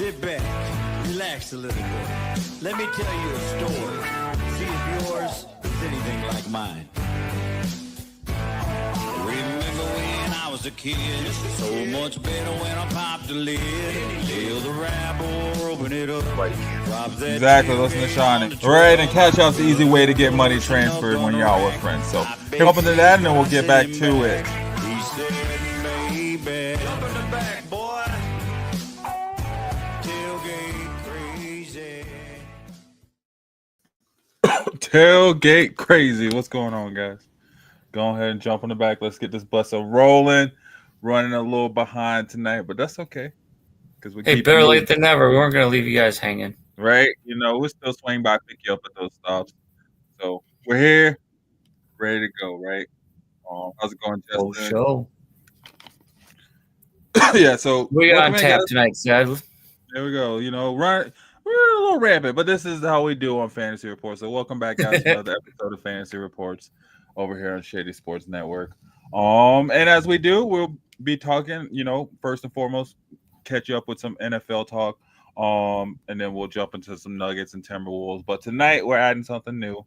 Sit back, relax a little bit. Let me tell you a story. See if yours is anything like mine. Remember when I was a kid? So much better when I popped the lid. Till the rabble open it up. Exactly, listen to Sean. Right, and Cash Out's the easy way to get money transferred when you're out with friends. So, hop into that and then we'll get back to it. He said, baby, jump in the back, boy. Tailgate crazy. Tailgate crazy. What's going on, guys? Go ahead and jump on the back. Let's get this bus rolling. Running a little behind tonight, but that's okay. We hey, better late than never. We weren't going to leave you guys hanging. Right? You know, we'll still swing by, pick you up at those stops. So we're here, ready to go, right? How's it going, Justin? Oh, show. Yeah, so we got on tap tonight, Zed. There we go. You know, we're a little rampant, but this is how we do on Fantasy Reports. So welcome back, guys, to another episode of Fantasy Reports over here on Shady Sports Network. And as we do, we'll be talking, you know, first and foremost, catch you up with some NFL talk, and then we'll jump into some Nuggets and Timberwolves. But tonight we're adding something new,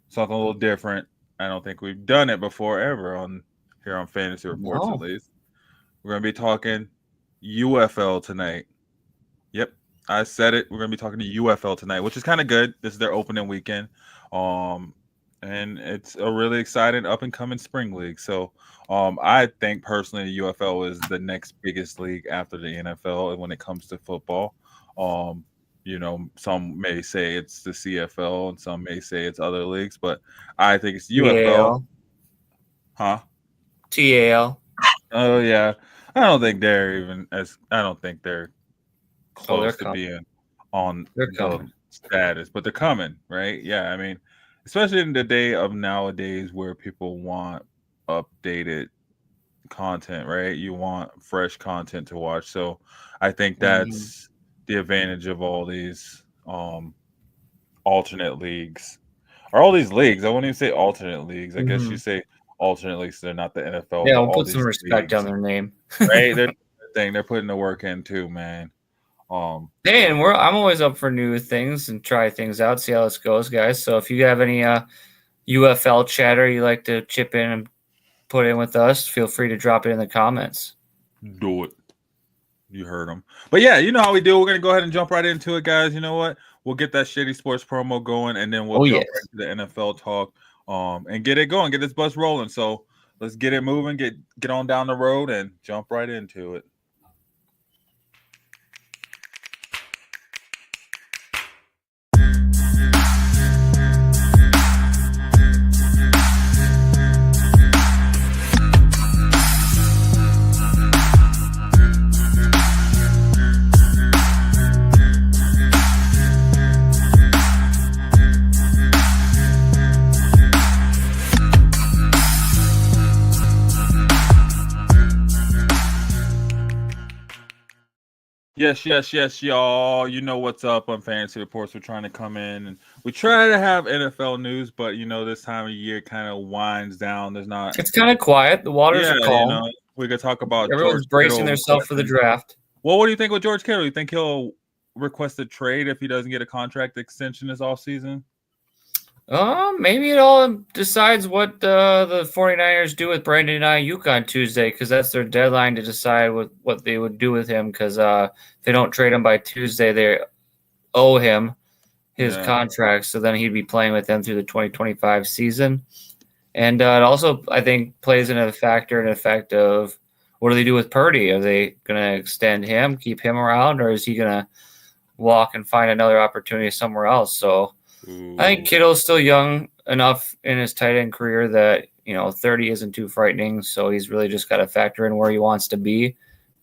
something a little different. I don't think we've done it before ever here on Fantasy Reports, at least. We're going to be talking UFL tonight. Yep, I said it. We're going to be talking to UFL tonight, which is kind of good. This is their opening weekend. And it's a really exciting up-and-coming spring league. So I think personally the UFL is the next biggest league after the NFL when it comes to football. You know, some may say it's the CFL and some may say it's other leagues, but I think it's UFL. Huh? TAL. Oh, yeah. I don't think they're close to being on the status, but they're coming, right? Yeah, I mean, especially in the day of nowadays where people want updated content, right? You want fresh content to watch. So I think that's the advantage of all these alternate leagues. Or all these leagues. I wouldn't even say alternate leagues. I guess you say alternate leagues. They're not the NFL. Yeah, we'll put some respect on their name. Right? They're putting the work in too, man. Hey, and I'm always up for new things and try things out, see how this goes, guys. So if you have any UFL chatter you'd like to chip in and put in with us, feel free to drop it in the comments. Do it. You heard them. But yeah, you know how we do. We're going to go ahead and jump right into it, guys. You know what? We'll get that Shady Sports promo going, and then we'll jump right into the NFL talk and get it going, get this bus rolling. So let's get it moving, get on down the road, and jump right into it. Yes, y'all. You know what's up on Fantasy Reports. We're trying to come in and we try to have NFL news, but you know, this time of year kind of winds down. It's kind of quiet. The waters are calm. You know, we could talk about everyone's bracing themselves for the draft. Well, what do you think with George Kittle? You think he'll request a trade if he doesn't get a contract extension this offseason? Maybe it all decides what the 49ers do with Brandon Ayuk on Tuesday, because that's their deadline to decide what they would do with him, because if they don't trade him by Tuesday, they owe him his contract, so then he'd be playing with them through the 2025 season. And it also, I think, plays into the factor and effect of what do they do with Purdy? Are they going to extend him, keep him around, or is he going to walk and find another opportunity somewhere else? So I think Kittle's still young enough in his tight end career that, 30 isn't too frightening. So he's really just got to factor in where he wants to be.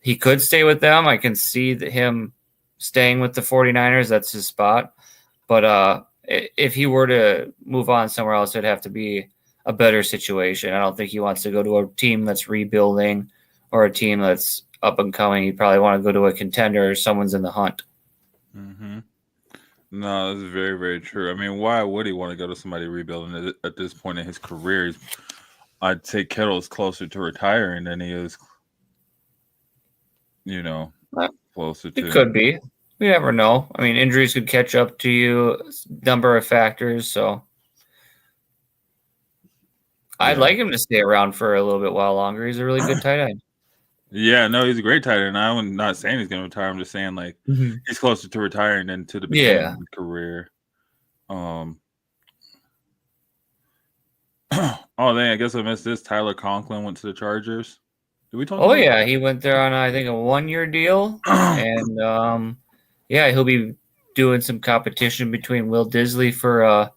He could stay with them. I can see him staying with the 49ers. That's his spot. But if he were to move on somewhere else, it'd have to be a better situation. I don't think he wants to go to a team that's rebuilding or a team that's up and coming. He'd probably want to go to a contender or someone's in the hunt. Mm-hmm. No, that's very, very true. I mean, why would he want to go to somebody rebuilding at this point in his career? I'd say Kittle is closer to retiring than he is, closer to. It could be. We never know. I mean, injuries could catch up to you, number of factors. So I'd like him to stay around for a little bit while longer. He's a really good tight end. Yeah, no, he's a great tight end. I'm not saying he's going to retire. I'm just saying like he's closer to retiring than to the beginning of his career. Oh, dang, I guess I missed this. Tyler Conklin went to the Chargers. Did we talk about that? He went there on, I think, a 1-year deal. And, he'll be doing some competition between Will Disley for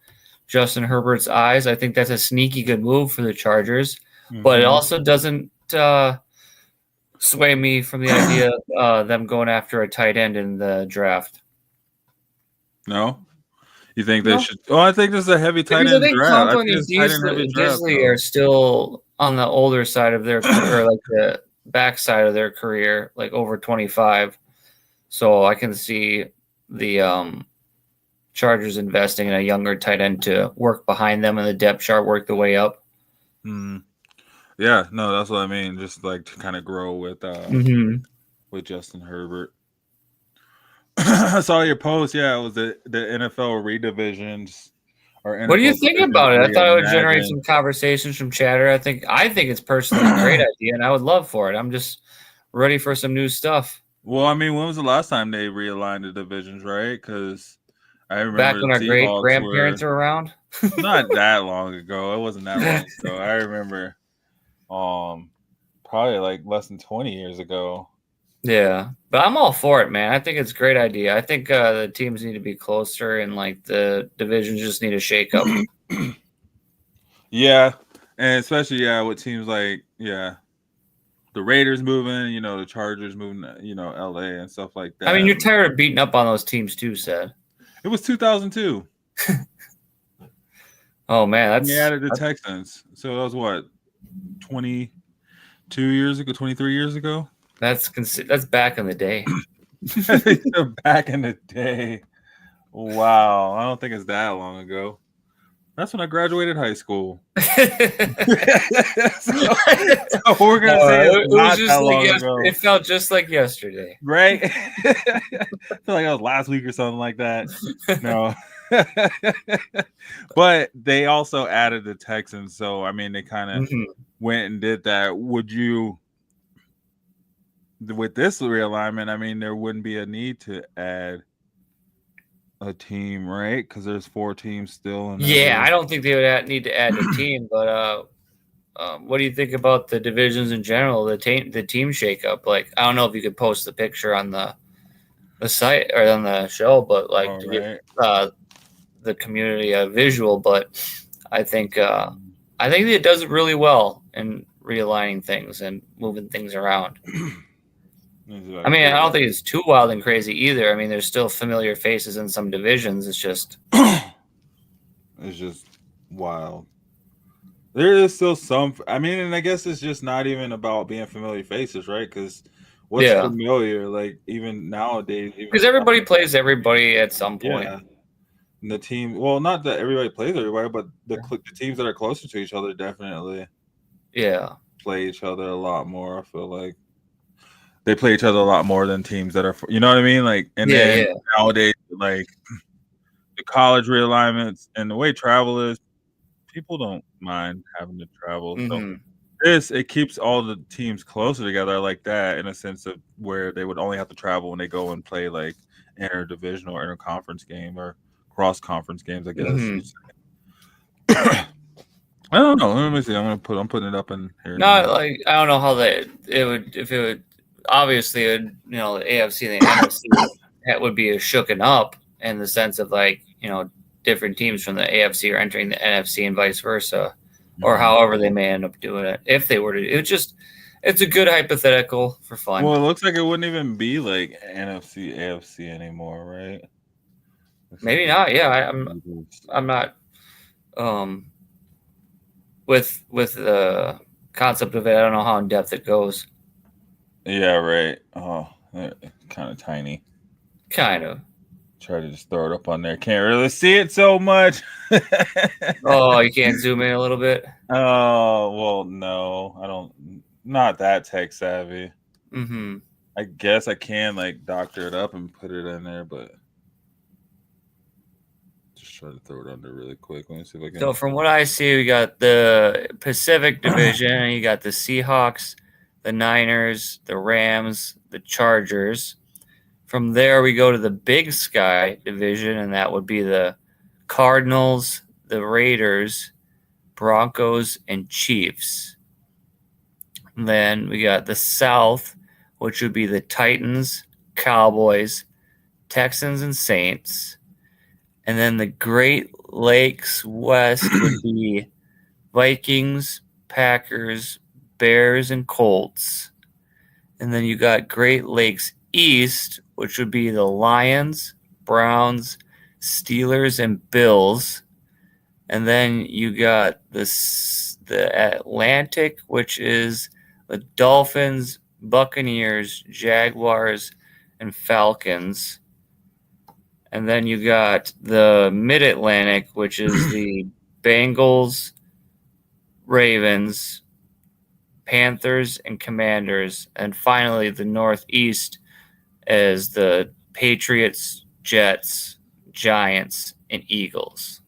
Justin Herbert's eyes. I think that's a sneaky good move for the Chargers. But it also doesn't sway me from the idea of them going after a tight end in the draft. No? You think they should? Oh, I think this is a heavy tight end draft. Conklin and Disley are still on the older side of their career, like the back side of their career, like over 25. So I can see the Chargers investing in a younger tight end to work behind them and the depth chart work the way up. Yeah, no, that's what I mean. Just like to kind of grow with Justin Herbert. I saw your post. Yeah, it was the NFL redivisions. What do you think about it? I thought it would generate some conversations from chatter. I think it's personally a great idea, and I would love for it. I'm just ready for some new stuff. Well, I mean, when was the last time they realigned the divisions, right? Because I remember back when our great grandparents were around. Not that long ago. It wasn't that long ago. I remember, probably like less than 20 years ago. Yeah, but I'm all for it, man. I think it's a great idea. I think the teams need to be closer, and like the divisions just need a shake up. Yeah, and especially with teams like the Raiders moving, the Chargers moving, LA and stuff like that. I mean, you're tired of beating up on those teams too, Seth. It was 2002. Oh man, they added the Texans. So that was what, 22 years ago, 23 years ago. That's back in the day. Back in the day. Wow. I don't think it's that long ago. That's when I graduated high school. So we're going to say it was just long ago. It felt just like yesterday. Right? I feel like that was last week or something like that. No. But they also added the Texans. So, I mean, they kind of went and did that. Would you... With this realignment, I mean, there wouldn't be a need to add a team, right? Because there's 4 teams still. I don't think they would need to add a team. But what do you think about the divisions in general, the team shakeup? Like, I don't know if you could post the picture on the site or on the show, but like to give the community a visual. But I think it does really well in realigning things and moving things around. I mean, I don't think it's too wild and crazy either. I mean, there's still familiar faces in some divisions. It's just wild. There is still some. I mean, and I guess it's just not even about being familiar faces, right? Because what's familiar, like even nowadays, because everybody plays everybody at some point. Yeah. And the team, well, not that everybody plays everybody, but the teams that are closer to each other definitely, play each other a lot more. I feel like. They play each other a lot more than teams that are, you know what I mean? Like, and then nowadays, like the college realignments and the way travel is, people don't mind having to travel. So it keeps all the teams closer together like that in a sense of where they would only have to travel when they go and play like interdivisional or interconference game or cross conference games, I guess. I don't know. Let me see. I'm putting it up in here. Like I don't know how it would. Obviously, the AFC and the NFC that would be shooken up in the sense of like, different teams from the AFC are entering the NFC and vice versa, or however they may end up doing it. If they were to, it's a good hypothetical for fun. Well, it looks like it wouldn't even be like NFC, AFC anymore, right? Maybe not. Yeah, I'm not. With the concept of it, I don't know how in depth it goes. Yeah, right. Oh, kind of tiny. Kind of. Try to just throw it up on there. Can't really see it so much. Oh, you can't zoom in a little bit? Oh, well, no. I don't. Not that tech savvy. I guess I can like doctor it up and put it in there, but just try to throw it under really quick. Let me see if I can. So from what I see, we got the Pacific Division, and you got the Seahawks, the Niners, the Rams, the Chargers. From there, we go to the Big Sky Division, and that would be the Cardinals, the Raiders, Broncos, and Chiefs. And then we got the South, which would be the Titans, Cowboys, Texans, and Saints. And then the Great Lakes West would be Vikings, Packers, Bears, and Colts. And then you got Great Lakes East, which would be the Lions, Browns, Steelers, and Bills. And then you got the Atlantic, which is the Dolphins, Buccaneers, Jaguars, and Falcons. And then you got the Mid-Atlantic, which is the Bengals, Ravens, Panthers, and Commanders. And finally, the Northeast is the Patriots, Jets, Giants, and Eagles.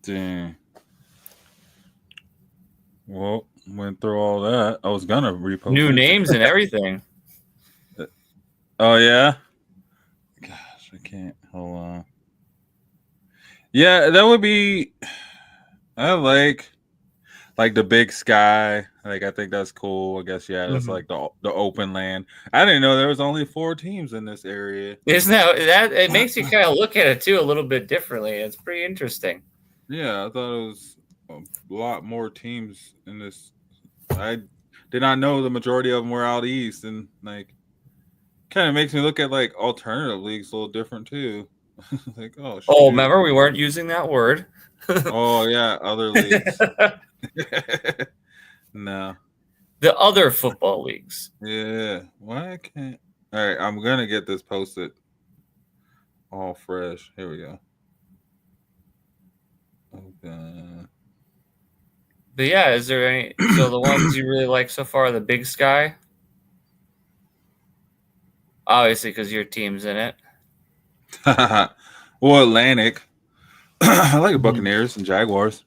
Dang. Well, went through all that. I was gonna repost New it. names and everything. Oh yeah. Gosh, I can't. Hold on. Yeah, that would be. I like the Big Sky. Like I think that's cool. I guess that's like the open land. I didn't know there was only 4 teams in this area. Isn't that it makes you kind of look at it too a little bit differently. It's pretty interesting. Yeah, I thought it was a lot more teams in this. I did not know the majority of them were out east, and like kind of makes me look at like alternative leagues a little different too. Like remember we weren't using that word. Oh yeah, other leagues. No. The other football leagues. Yeah. Why I can't? All right, I'm gonna get this posted all fresh. Here we go. Okay. But yeah, is there any? So the ones you really like so far, the Big Sky. Obviously, because your team's in it. Well, Atlantic. I like the Buccaneers and Jaguars.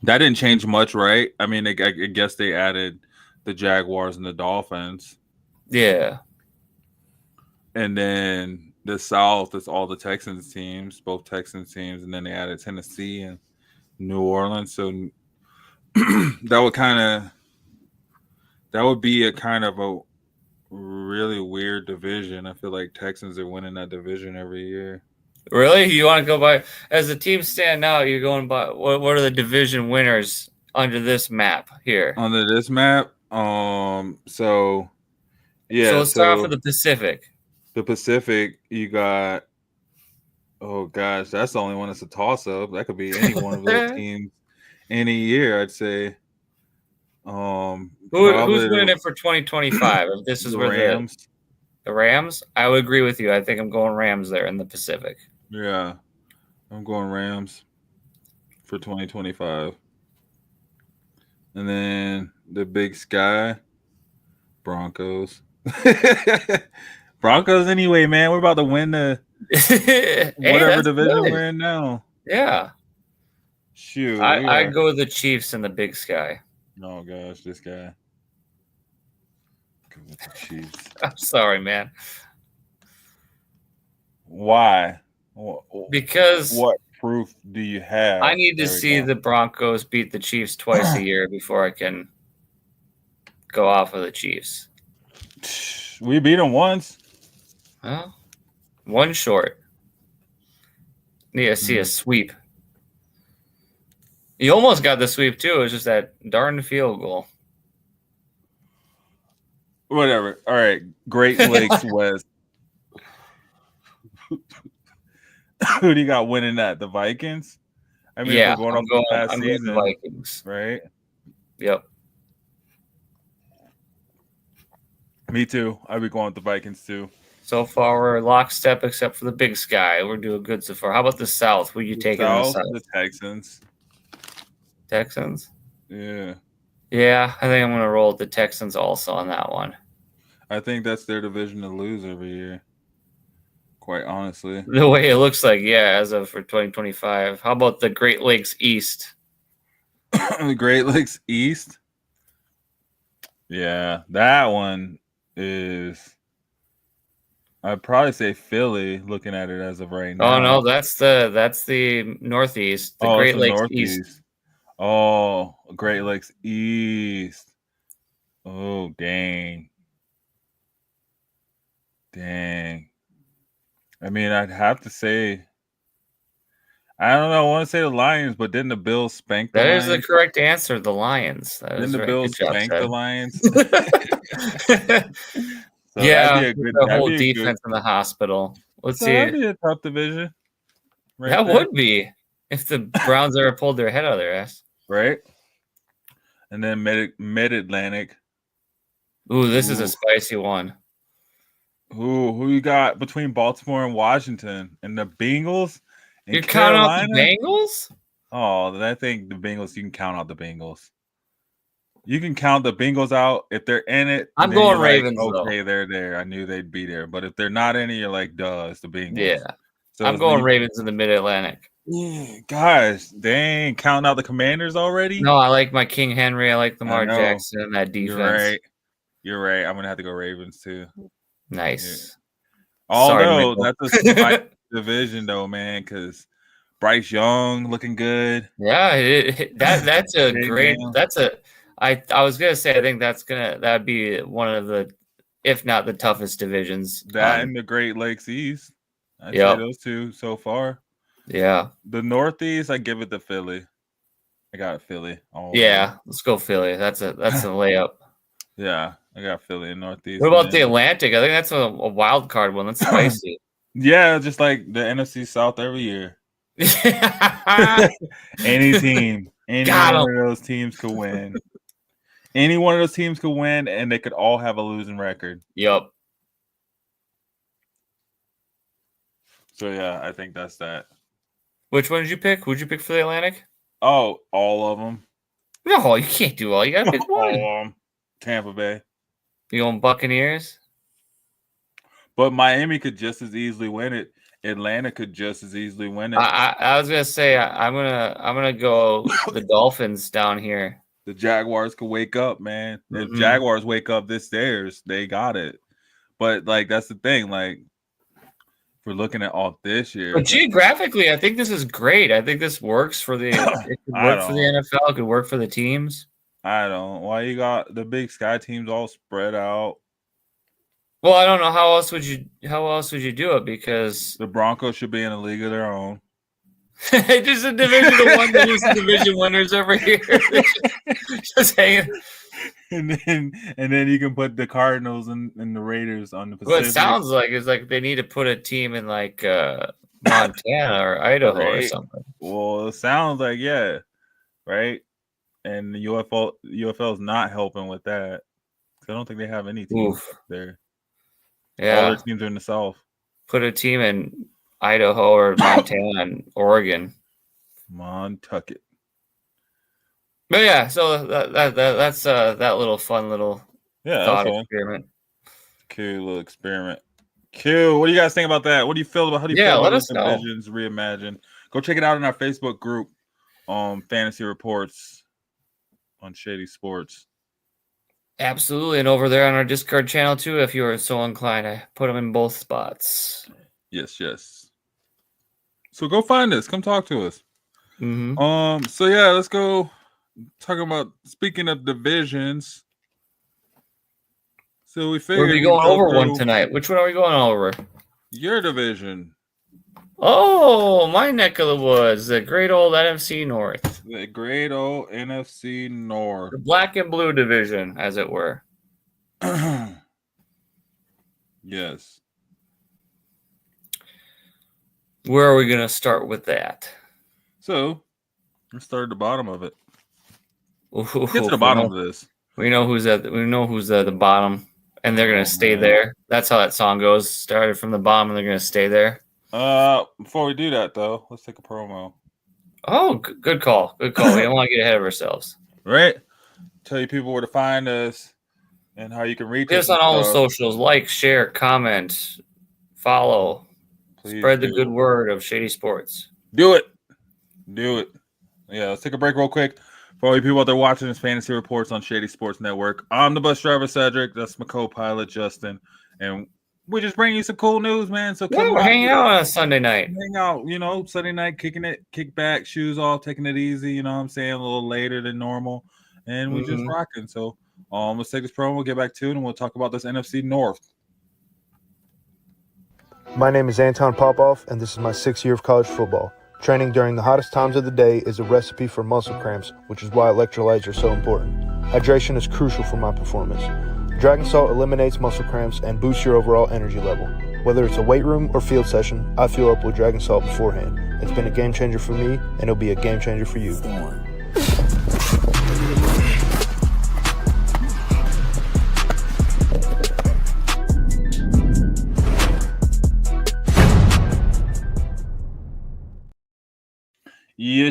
That didn't change much, right? I mean, I guess they added the Jaguars and the Dolphins. Yeah. And then the South is all the Texans teams, both Texans teams, and then they added Tennessee and New Orleans. So that would be a kind of a really weird division. I feel like Texans are winning that division every year. Really? You want to go by as the team stand now? You're going by what are the division winners under this map here? Under this map, so yeah. So let's start off with the Pacific. The Pacific, you got. Oh gosh, that's the only one that's a toss up. That could be any one of those teams any year. I'd say. Who's winning it for 2025? If this is the where Rams. The Rams? I would agree with you. I think I'm going Rams there in the Pacific. Yeah, I'm going Rams for 2025. And then the Big Sky, Broncos. Broncos anyway, man. We're about to win the whatever division we're in now. Yeah. Shoot. I'd go with the Chiefs in the Big Sky. Oh, gosh, this guy. Go with the Chiefs. I'm sorry, man. Why? Because what proof do you have? I need to see the Broncos beat the Chiefs twice a year before I can go off of the Chiefs. We beat them once. Well, one short. Need to see a sweep. You almost got the sweep too. It was just that darn field goal. Whatever. All right. Great Lakes West. Who do you got winning that? The Vikings? I mean, yeah, we're I'm going the Vikings. Right? Yep. Me too. I'd be going with the Vikings too. So far, we're lockstep except for the Big Sky. We're doing good so far. How about the South? Who are you taking in the South? The Texans. Texans? Yeah. Yeah, I think I'm going to roll with the Texans also on that one. I think that's their division to lose every year. Quite honestly. The way it looks like, yeah, as of for 2025. How about the Great Lakes East? The Great Lakes East. Yeah, that one is. I'd probably say Philly. Looking at it as of right now. Oh no, that's the Northeast. The Great it's the Lakes Northeast. East. Oh, Great Lakes East. Oh, dang. Dang. I mean, I'd have to say, I don't know. I want to say the Lions, but didn't the Bills spank the That Lions? is the correct answer. The Lions. That Didn't is the right. Bills Good job, spank Chad. the Lions? So yeah, that'd be a good. the That'd whole be a defense in the hospital. Let's So see. that'd be a tough division. Right That there, would be if the Browns ever pulled their head out of their ass. right. And then Mid Atlantic. Ooh, this is a spicy one. Who you got between Baltimore and Washington and the Bengals and You're counting out Carolina? the Bengals? Oh, I think the Bengals. You can count out the Bengals. You can count the Bengals out if they're in it. I'm then going you're Ravens, like, though. okay, they're there. I knew they'd be there. But if they're not in it, you're like, duh, it's the Bengals. Yeah. So I'm going Ravens in the Mid-Atlantic. Yeah, gosh, dang, counting out the Commanders already? No, I like my King Henry. I like Lamar know. Jackson and that defense. You're right. You're right. I'm gonna have to go Ravens too. Nice. Although Sorry, that's a spicy division though, man, because Bryce Young looking good. Yeah, that's a Big great. man. That's a. I was gonna say I think that'd be one of the, if not the toughest divisions. That and the Great Lakes East. I'd say Yep. those two so far. Yeah. The Northeast, I give it to Philly. I got Philly. Yeah, let's go Philly. That's a layup. Yeah, I got Philly in Northeast. What about the Atlantic? I think that's a wild card one. That's spicy. Yeah, just like the NFC South every year. Any team, any one of those teams could win. Any one of those teams could win, and they could all have a losing record. Yep. So yeah, I think that's that. Which one did you pick? Who'd you pick for the Atlantic? Oh, all of them. No, you can't do all. You gotta pick one. All of them. Tampa Bay. You going Buccaneers? But Miami could just as easily win it. Atlanta could just as easily win it. I was gonna say I'm gonna go the Dolphins down here. The Jaguars could wake up, man. Mm-hmm. If Jaguars wake up this theirs, they got it. But like that's the thing. Like if we're looking at all this year. But geographically, I think this is great. I think this works for the it could work for the NFL, it could work for the teams. I don't. Why you got the Big Sky teams all spread out? Well, I don't know how else would you do it, because the Broncos should be in a league of their own. Just a division one, just division winners over here. Just hanging. And then you can put the Cardinals and the Raiders on the Pacific. What it sounds like is like they need to put a team in like Montana or Idaho or something. Well, it sounds like right. And the UFL is not helping with that. I don't think they have any teams up there. Yeah, all their teams are in the South. Put a team in Idaho or Montana and Oregon. Montucket. But yeah, so that's that little fun little thought experiment. Cool little experiment. Cool. What do you guys think about that? What do you feel about? How do you feel about this Divisions Reimagined? Go check it out in our Facebook group, Fantasy Reports on Shady Sports. Absolutely, and over there on our Discord channel too, if you are so inclined, I put them in both spots. Yes. So go find us. Come talk to us. Mm-hmm. So yeah, let's go talking about. Speaking of divisions, so we figured we're going over one tonight. Which one are we going over? Your division. Oh, my neck of the woods, the great old NFC North. The great old NFC North. The black and blue division, as it were. Yes. Where are we going to start with that? So, let's start at the bottom of it. Get to the bottom of this. We know who's at the bottom, and they're going to stay there. That's how that song goes. Started from the bottom, and they're going to stay there. Before we do that though, let's take a promo. Oh, good call. We don't want to get ahead of ourselves. Right. Tell you people where to find us. and how you can reach Get us us on all the stuff. socials. Like, share, comment, follow. Please Spread the do. good word of Shady Sports. Do it. Yeah, let's take a break real quick. For all you people out there watching this Fantasy Reports on Shady Sports Network, I'm the bus driver, Cedric. That's my co-pilot, Justin. And we just bring you some cool news, man. So Yeah, we're hanging out on a Sunday night. hang out, Sunday night, kicking it, kick back, shoes off, taking it easy, you know what I'm saying, a little later than normal. And we just rocking. So let's take this promo, we'll get back to it, and we'll talk about this NFC North. My name is Anton Popoff, and this is my 6th year of college football. Training during the hottest times of the day is a recipe for muscle cramps, which is why electrolytes are so important. Hydration is crucial for my performance. Dragon Salt eliminates muscle cramps and boosts your overall energy level. Whether it's a weight room or field session, I fuel up with Dragon Salt beforehand. It's been a game changer for me, and it'll be a game changer for you.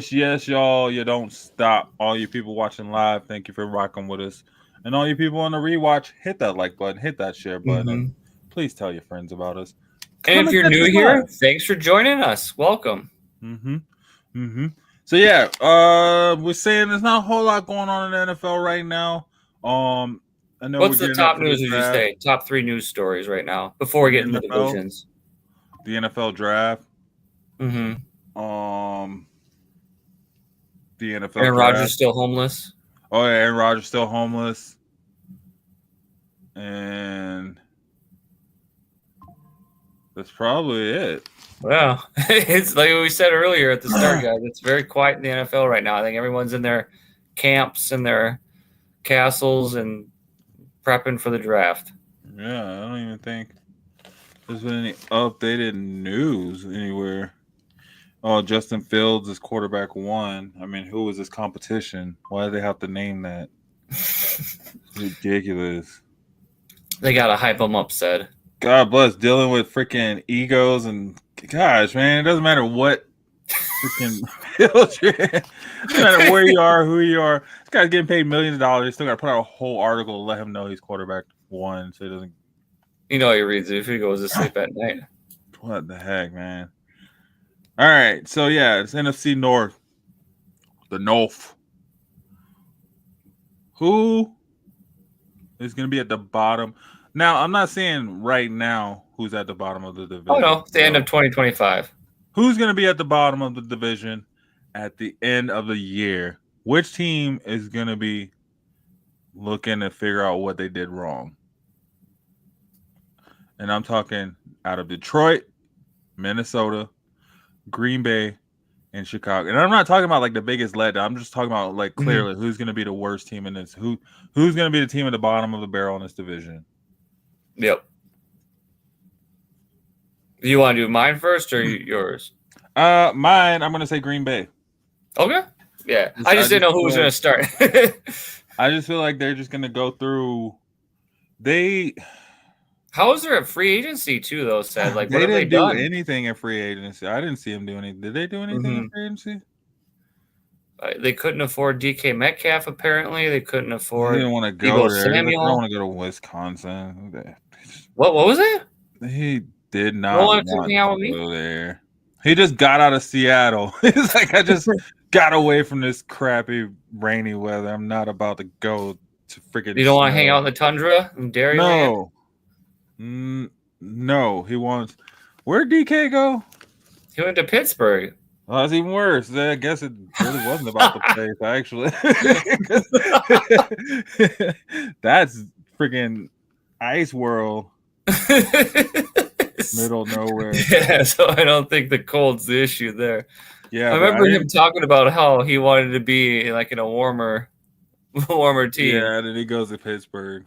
Yes, y'all. You don't stop. All you people watching live, thank you for rocking with us. And all you people on the rewatch, hit that like button, hit that share button, and please tell your friends about us. And if you're new here, thanks for joining us. Welcome. So yeah, we're saying there's not a whole lot going on in the NFL right now. I know. What's the top news? Would you say top 3 news stories right now before we get into the divisions? The NFL draft. The NFL. Aaron Rodgers still homeless. Oh yeah, Aaron Rodgers still homeless, and that's probably it. Well, it's like we said earlier at the start, guys. It's very quiet in the NFL right now. I think everyone's in their camps and their castles and prepping for the draft. Yeah, I don't even think there's been any updated news anywhere. Oh, Justin Fields is quarterback 1. I mean, who is this competition? Why do they have to name that? It's ridiculous. They got to hype him up, said. God bless, dealing with freaking egos and gosh, man, it doesn't matter what freaking field you're in. It doesn't matter where you are, who you are. This guy's getting paid millions of dollars. They still got to put out a whole article to let him know he's quarterback 1, so he doesn't. You know, he reads it if he goes to sleep at night. What the heck, man? All right, so yeah, it's NFC North, the North. Who is going to be at the bottom? Now, I'm not saying right now who's at the bottom of the division. Oh, no, it's the end of 2025. Who's going to be at the bottom of the division at the end of the year? Which team is going to be looking to figure out what they did wrong? And I'm talking out of Detroit, Minnesota, Green Bay, and Chicago. And I'm not talking about like the biggest letdown. I'm just talking about like clearly who's going to be the worst team in this. Who's going to be the team at the bottom of the barrel in this division? Yep. Do you want to do mine first or yours? Mine, I'm going to say Green Bay. Okay. Yeah. I just didn't know who was going to start. I just feel like they're just going to go through. How is there a free agency too, though, Seth? Like, what have they didn't done? do anything in free agency. I didn't see them do anything. Did they do anything in free agency? They couldn't afford DK Metcalf, apparently. They couldn't afford. They didn't want to go there. They Samuel. don't want to go to Wisconsin. What was it? He did not want to me? go there. He just got out of Seattle. He's like, I just got away from this crappy rainy weather. I'm not about to go to freaking. You don't want to hang out in the tundra in Dairyland? No, he wants. Where'd DK go? He went to Pittsburgh. Well, that's even worse. I guess it really wasn't about the place, actually. That's freaking Ice World. Middle of nowhere. Yeah, so I don't think the cold's the issue there. Yeah, I remember him talking about how he wanted to be like in a warmer team. Yeah, then he goes to Pittsburgh.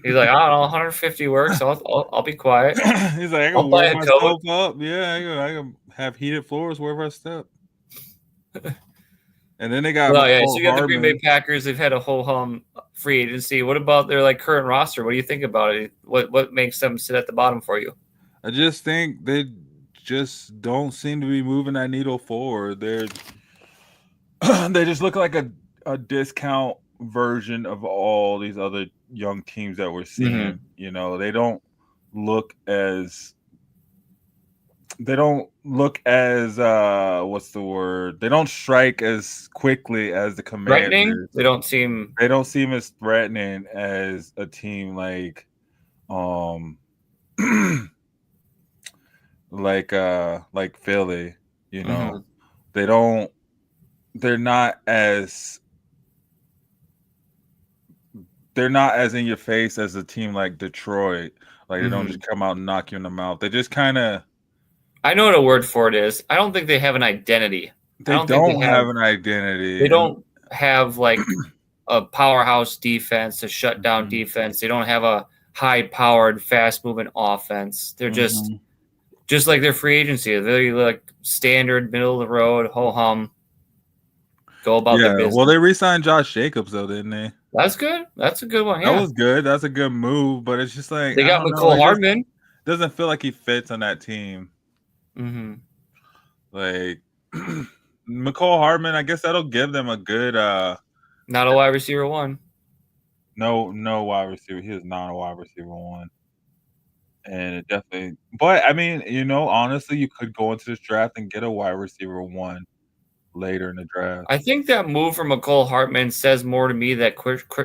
He's like, I don't know, 150 works. I'll be quiet. He's like, I can warm myself up. Yeah, I can have heated floors wherever I step. And then they got. Well, yeah. So you got the Green Bay Packers. They've had a whole free agency. What about their like current roster? What do you think about it? What makes them sit at the bottom for you? I just think they just don't seem to be moving that needle forward. They just look like a discount version of all these other young teams that we're seeing. You know, they don't look as what's the word? They don't strike as quickly as the Threatening? Commanders. They don't seem as threatening as a team like like Philly, you know. They're not as in your face as a team like Detroit. Like they don't just come out and knock you in the mouth. They just kind of. I know what a word for it is. I don't think they have an identity. They don't have an identity. They don't have like a powerhouse defense, a shutdown defense. They don't have a high-powered, fast-moving offense. They're just like their free agency. They're very like standard, middle of the road, ho hum. Go about their business. Well, they re-signed Josh Jacobs though, didn't they? That's good. That's a good one. Yeah. That was good. That's a good move. But it's just like they got McCole Hardman. Doesn't feel like he fits on that team. Like McCole Hardman, I guess that'll give them a good. Not a wide receiver one. No wide receiver. He is not a wide receiver one. And it definitely, but I mean, you know, honestly, you could go into this draft and get a wide receiver one later in the draft. I think that move for McCole Hardman says more to me that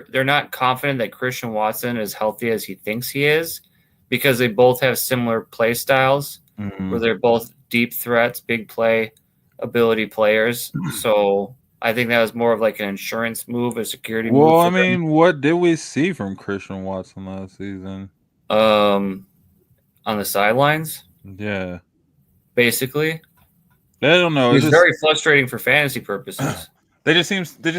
they're not confident that Christian Watson is healthy as he thinks he is, because they both have similar play styles where they're both deep threats, big play ability players. So I think that was more of like an insurance move, a security move. Well, I mean, what did we see from Christian Watson last season? On the sidelines? Yeah. Basically. I don't know. It's very frustrating for fantasy purposes. They just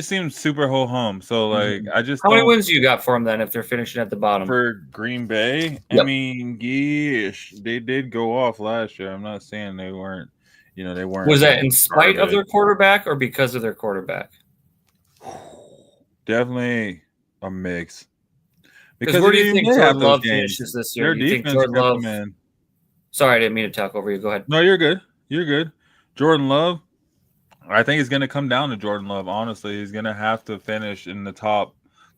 seem super ho hum. So like I just how many wins do you got for them then if they're finishing at the bottom? For Green Bay? Yep. I mean, they did go off last year. I'm not saying they weren't, you know, they weren't. Was that in spite of their quarterback or because of their quarterback? Definitely a mix. Because where do you think Jordan Love finishes this year? Do you think Jordan Love? Sorry, I didn't mean to talk over you. Go ahead. No, you're good. You're good. Jordan Love, I think it's going to come down to Jordan Love. Honestly, he's going to have to finish in the top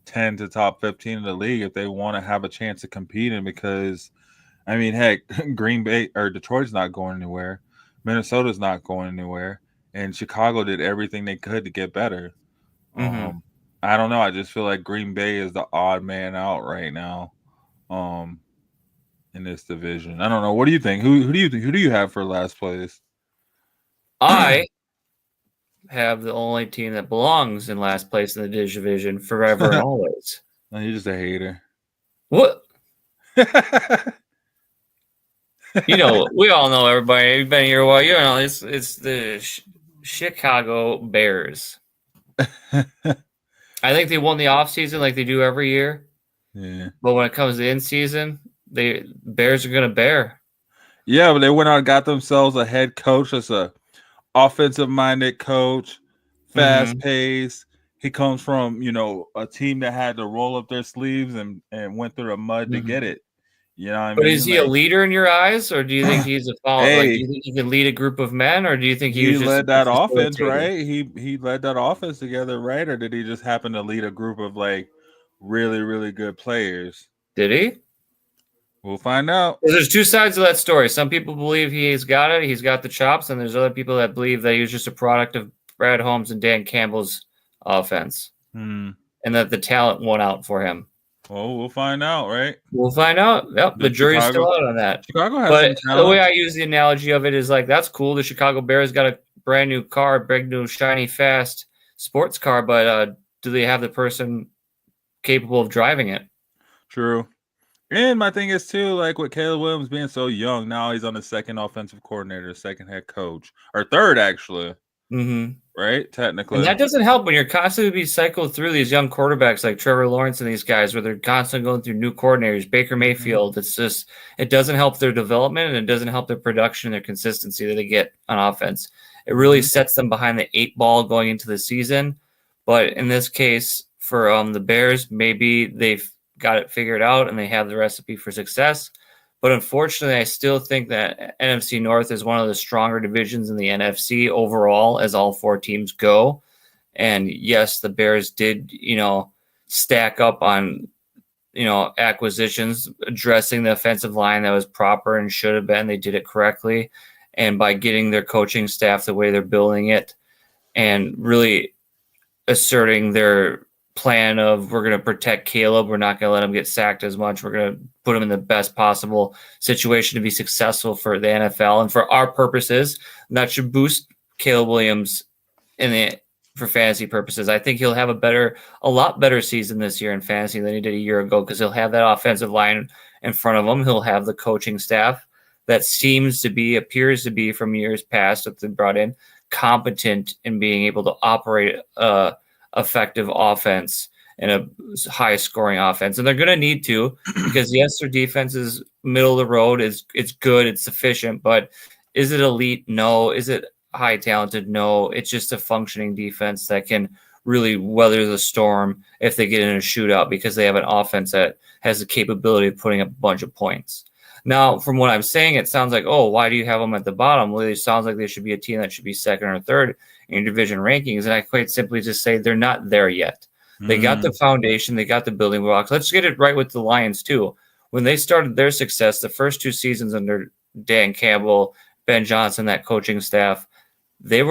10 to top 15 of the league if they want to have a chance of competing. Because, I mean, heck, Green Bay or Detroit's not going anywhere. Minnesota's not going anywhere. And Chicago did everything they could to get better. I don't know. I just feel like Green Bay is the odd man out right now in this division. I don't know. What do you think? Who do you have for last place? I have the only team that belongs in last place in the division forever and always. No, you're just a hater. What? You know, we all know everybody. You've been here a while. You know, it's the Chicago Bears. I think they won the offseason like they do every year. Yeah. But when it comes to in-season, Bears are going to bear. Yeah, but they went out and got themselves a head coach that's a offensive-minded coach, fast-paced. He comes from, you know, a team that had to roll up their sleeves and went through the mud to get it. You know what I mean? But is he a leader in your eyes, or do you think he's a follower? Hey, do you think he can lead a group of men, or do you think he led that offense, right? He led that offense together, right? Or did he just happen to lead a group of like really, really good players? Did he? We'll find out. There's two sides of that story. Some people believe he's got it, he's got the chops, and there's other people that believe that he was just a product of Brad Holmes and Dan Campbell's offense, and that the talent won out for him. Well, we'll find out, right? We'll find out. Yep, the jury's still out on that. Chicago has but the way I use the analogy of it is like, that's cool. The Chicago Bears got a brand new car, brand new, shiny, fast sports car, but do they have the person capable of driving it? True. And my thing is, too, like with Caleb Williams being so young, now he's on the second offensive coordinator, second head coach, or third, actually. Right? Technically. And that doesn't help when you're constantly being cycled through these young quarterbacks like Trevor Lawrence and these guys where they're constantly going through new coordinators, Baker Mayfield. It's just, it doesn't help their development and it doesn't help their production and their consistency that they get on offense. It really sets them behind the 8 ball going into the season. But in this case, for the Bears, maybe they've got it figured out and they have the recipe for success. But unfortunately, I still think that NFC North is one of the stronger divisions in the NFC overall as all 4 teams go. And yes, the Bears did, stack up on acquisitions, addressing the offensive line that was proper and should have been. They did it correctly. And by getting their coaching staff the way they're building it and really asserting their plan of, we're going to protect Caleb. We're not going to let him get sacked as much. We're going to put him in the best possible situation to be successful for the NFL and for our purposes. And that should boost Caleb Williams for fantasy purposes. I think he'll have a lot better season this year in fantasy than he did a year ago, because he'll have that offensive line in front of him. He'll have the coaching staff that appears to be from years past that they brought in, competent in being able to operate effective offense and a high scoring offense. And they're going to need to, because yes, their defense is middle of the road. It's good. It's sufficient, but is it elite? No. Is it high talented? No. It's just a functioning defense that can really weather the storm if they get in a shootout, because they have an offense that has the capability of putting up a bunch of points. Now, from what I'm saying, it sounds like, oh, why do you have them at the bottom? Well, it sounds like they should be a team that should be second or third in division rankings. And I quite simply just say they're not there yet. They got the foundation. They got the building blocks. Let's get it right with the Lions, too. When they started their success, the first 2 seasons under Dan Campbell, Ben Johnson, that coaching staff, they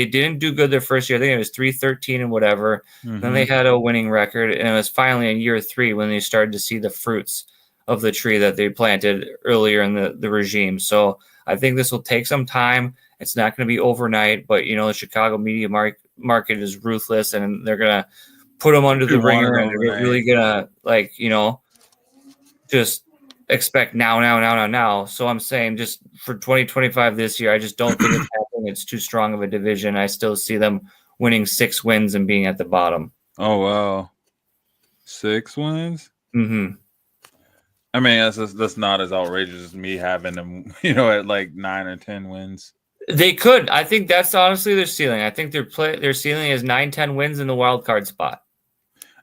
didn't do good their first year. I think it was 3-13 and whatever. Then they had a winning record. And it was finally in year 3 when they started to see the fruits of the tree that they planted earlier in the regime. So I think this will take some time. It's not going to be overnight, but the Chicago media market is ruthless, and they're going to put them under the ringer, and they're really going to just expect now. So I'm saying, just for 2025 this year, I just don't think it's happening. It's too strong of a division. I still see them winning 6 wins and being at the bottom. Oh, wow. 6 wins? Mm-hmm. I mean, that's not as outrageous as me having them, at like 9 or 10 wins. They could. I think that's honestly their ceiling. I think their ceiling is 9-10 wins in the wild card spot.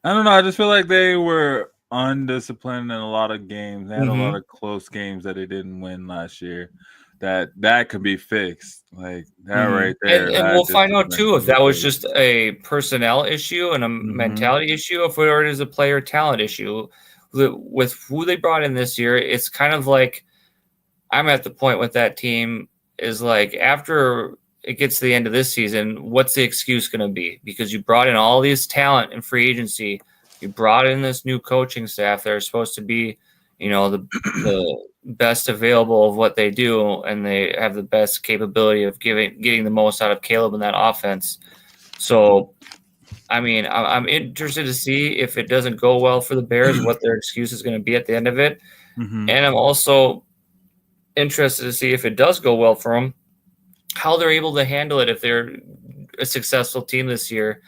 I don't know. I just feel like they were undisciplined in a lot of games. They had a lot of close games that they didn't win last year. That could be fixed. Like that right there. And we'll find out too if that was just a personnel issue and a mentality issue, if it is a player talent issue. With who they brought in this year, it's kind of like, I'm at the point with that team is like, after it gets to the end of this season, what's the excuse going to be? Because you brought in all these talent in free agency, you brought in this new coaching staff that are supposed to be, the best available of what they do, and they have the best capability of getting the most out of Caleb in that offense. So, I mean, I'm interested to see if it doesn't go well for the Bears, what their excuse is going to be at the end of it. And I'm also interested to see if it does go well for them, how they're able to handle it if they're a successful team this year,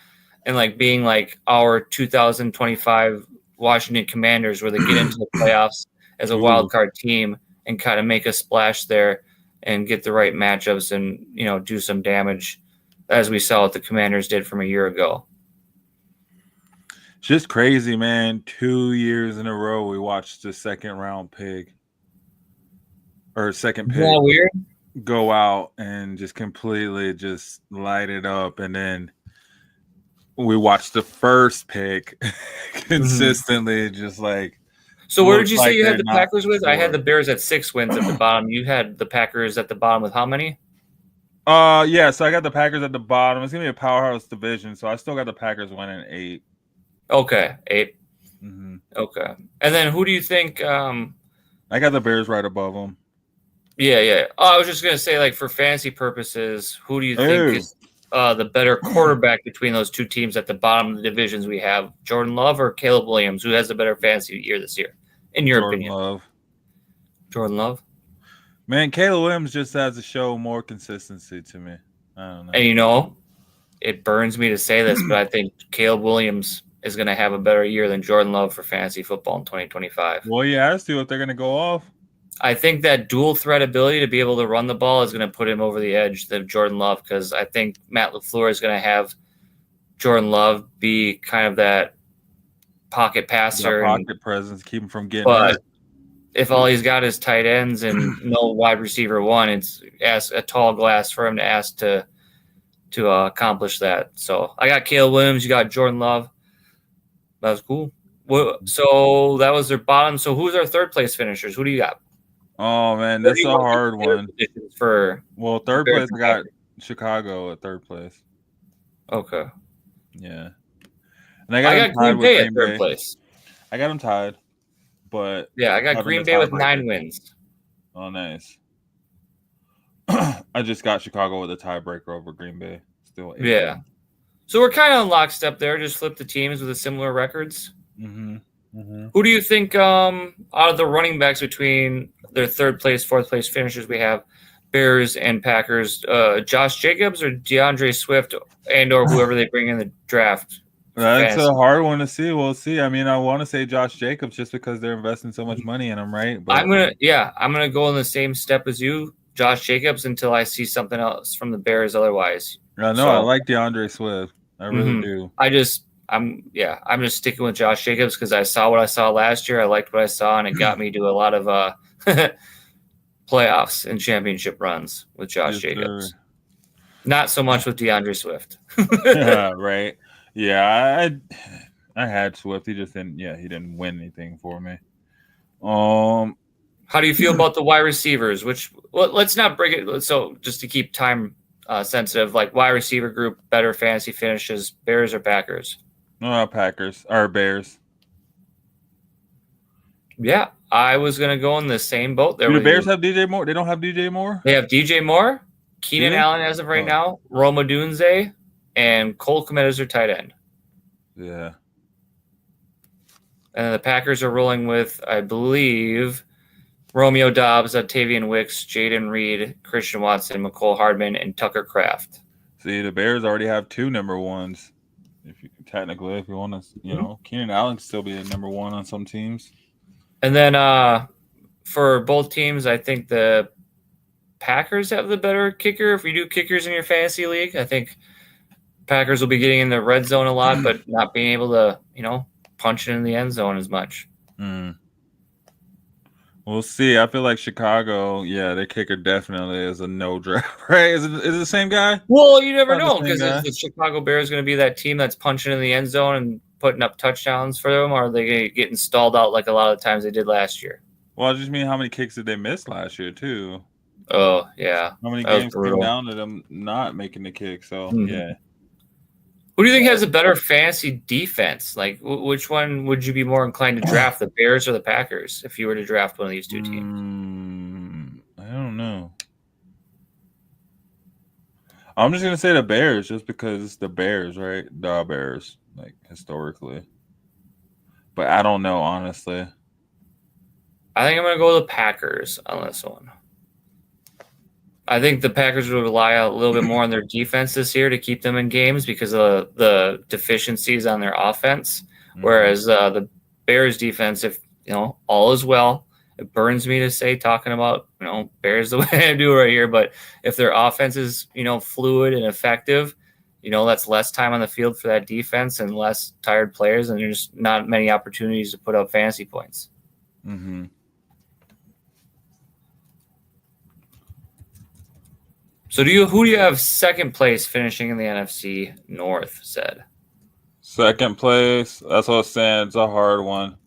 and being like our 2025 Washington Commanders, where they get into the playoffs as a wild card team and kind of make a splash there and get the right matchups and, do some damage, as we saw what the Commanders did from a year ago. Just crazy, man. 2 years in a row we watched the second pick weird? Go out and just completely just light it up, and then we watched the first pick consistently just like. So where did you say you had the Packers with? I had the Bears at 6 wins at the bottom. You had the Packers at the bottom with how many? Yeah, so I got the Packers at the bottom. It's gonna be a powerhouse division, so I still got the Packers winning 8. Okay, 8. Okay, and then who do you think? I got the Bears right above them. Yeah. Oh, I was just gonna say, for fantasy purposes, who do you think is the better quarterback between those 2 teams at the bottom of the divisions we have? Jordan Love or Caleb Williams? Who has the better fantasy year this year, in your opinion? Jordan Love. Man, Caleb Williams just has to show more consistency to me. I don't know. And it burns me to say this, but I think Caleb Williams is going to have a better year than Jordan Love for fantasy football in 2025. Well, he has to if they're going to go off. I think that dual threat ability to be able to run the ball is going to put him over the edge than Jordan Love, because I think Matt LaFleur is going to have Jordan Love be kind of that pocket passer. Pocket presence, keep him from getting hit. If all he's got is tight ends and no wide receiver one, it's a tall glass for him to ask to accomplish that. So I got Caleb Williams, you got Jordan Love. That was cool. Well, so that was their bottom. So who's our third place finishers? Who do you got? Oh man, that's a hard one. For third place, I got Chicago at third place. Okay. Yeah, and I got Green Bay at third place. I got them tied, but yeah, I got Green Bay with 9 wins. Oh, nice. I just got Chicago with a tiebreaker over Green Bay. Still 8 yeah. Wins. So we're kind of in lockstep there. Just flip the teams with similar records. Mm-hmm. Mm-hmm. Who do you think out of the running backs between their third place, fourth place finishers we have, Bears and Packers, Josh Jacobs or DeAndre Swift and or whoever they bring in the draft? That's a hard one to see. We'll see. I mean, I want to say Josh Jacobs just because they're investing so much money in him, right? But I'm gonna go in the same step as you, Josh Jacobs, until I see something else from the Bears. Otherwise, I know I like DeAndre Swift. I really do. I'm just sticking with Josh Jacobs because I saw what I saw last year. I liked what I saw, and it got me to a lot of playoffs and championship runs with Josh Jacobs. Sir. Not so much with DeAndre Swift. Yeah, right. Yeah, I had Swift. He just didn't. Yeah, he didn't win anything for me. How do you feel about the wide receivers? Let's not break it. So just to keep time sensitive, like wide receiver group, better fantasy finishes, Bears or Packers? Packers or Bears. Yeah, I was gonna go in the same boat. Do the Bears have DJ Moore? They don't have DJ Moore. They have DJ Moore, Keenan Allen as of right now, Roma Dunze, and Cole Kmet as their tight end. Yeah. And then the Packers are rolling with, I believe, Romeo Doubs, Octavian Wicks, Jaden Reed, Christian Watson, McCole Hardman, and Tucker Kraft. See, the Bears already have 2 number ones. If you want to, Keenan Allen can still be a number 1 on some teams. And then for both teams, I think the Packers have the better kicker. If you do kickers in your fantasy league, I think Packers will be getting in the red zone a lot, but not being able to, punch it in the end zone as much. We'll see. I feel like Chicago, their kicker definitely is a no draft, right? Is it the same guy? Well, you never know, because is the Chicago Bears going to be that team that's punching in the end zone and putting up touchdowns for them, or are they getting stalled out like a lot of the times they did last year? Well, I just mean how many kicks did they miss last year, too? Oh, yeah. How many games came down to them not making the kick? So, yeah. Who do you think has a better fantasy defense? Like, which one would you be more inclined to draft, the Bears or the Packers, if you were to draft one of these two teams? I don't know. I'm just going to say the Bears just because it's the Bears, right? The Bears, like, historically. But I don't know, honestly. I think I'm going to go with the Packers on this one. I think the Packers will rely a little bit more on their defense this year to keep them in games because of the deficiencies on their offense. Whereas the Bears defense, if all is well, it burns me to say talking about Bears the way I do right here. But if their offense is fluid and effective, that's less time on the field for that defense and less tired players, and there's not many opportunities to put up fantasy points. Mm-hmm. So who do you have second place finishing in the NFC North, said? Second place, that's what I was saying. It's a hard one.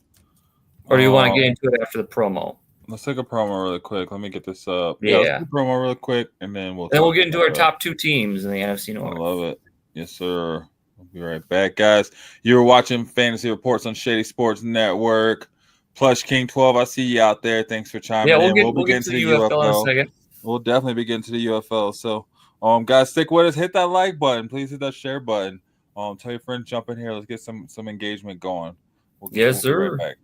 Or do you want to get into it after the promo? Let's take a promo really quick. Let me get this up. Yeah. Let's do a promo really quick, and then we'll get into our top 2 teams in the NFC North. I love it. Yes, sir. We'll be right back, guys. You're watching Fantasy Reports on Shady Sports Network. Plush King 12, I see you out there. Thanks for chiming in. We'll get to the UFL in a second. We'll definitely be getting to the UFL. So, guys, stick with us. Hit that like button. Please hit that share button. Tell your friends, jump in here. Let's get some engagement going. Yes, sir. Right back.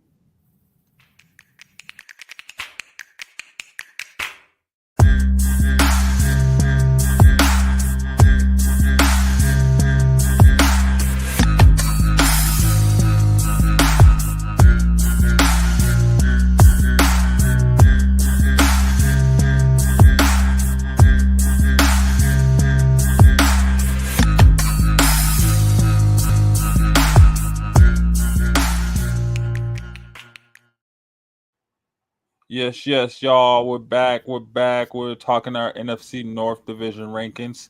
Yes, y'all. We're back. We're talking our NFC North Division rankings.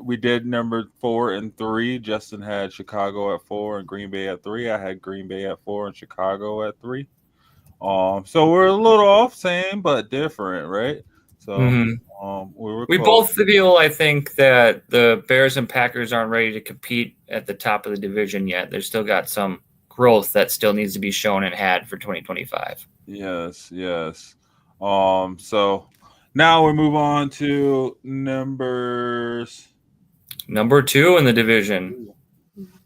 we did number 4 and 3. Justin had Chicago at 4 and Green Bay at 3. I had Green Bay at 4 and Chicago at 3. So we're a little off, same but different, right? So we close. both feel, I think, that the Bears and Packers aren't ready to compete at the top of the division yet. They've still got some growth that still needs to be shown and had for 2025. Yes. So now we move on to number 2 in the division.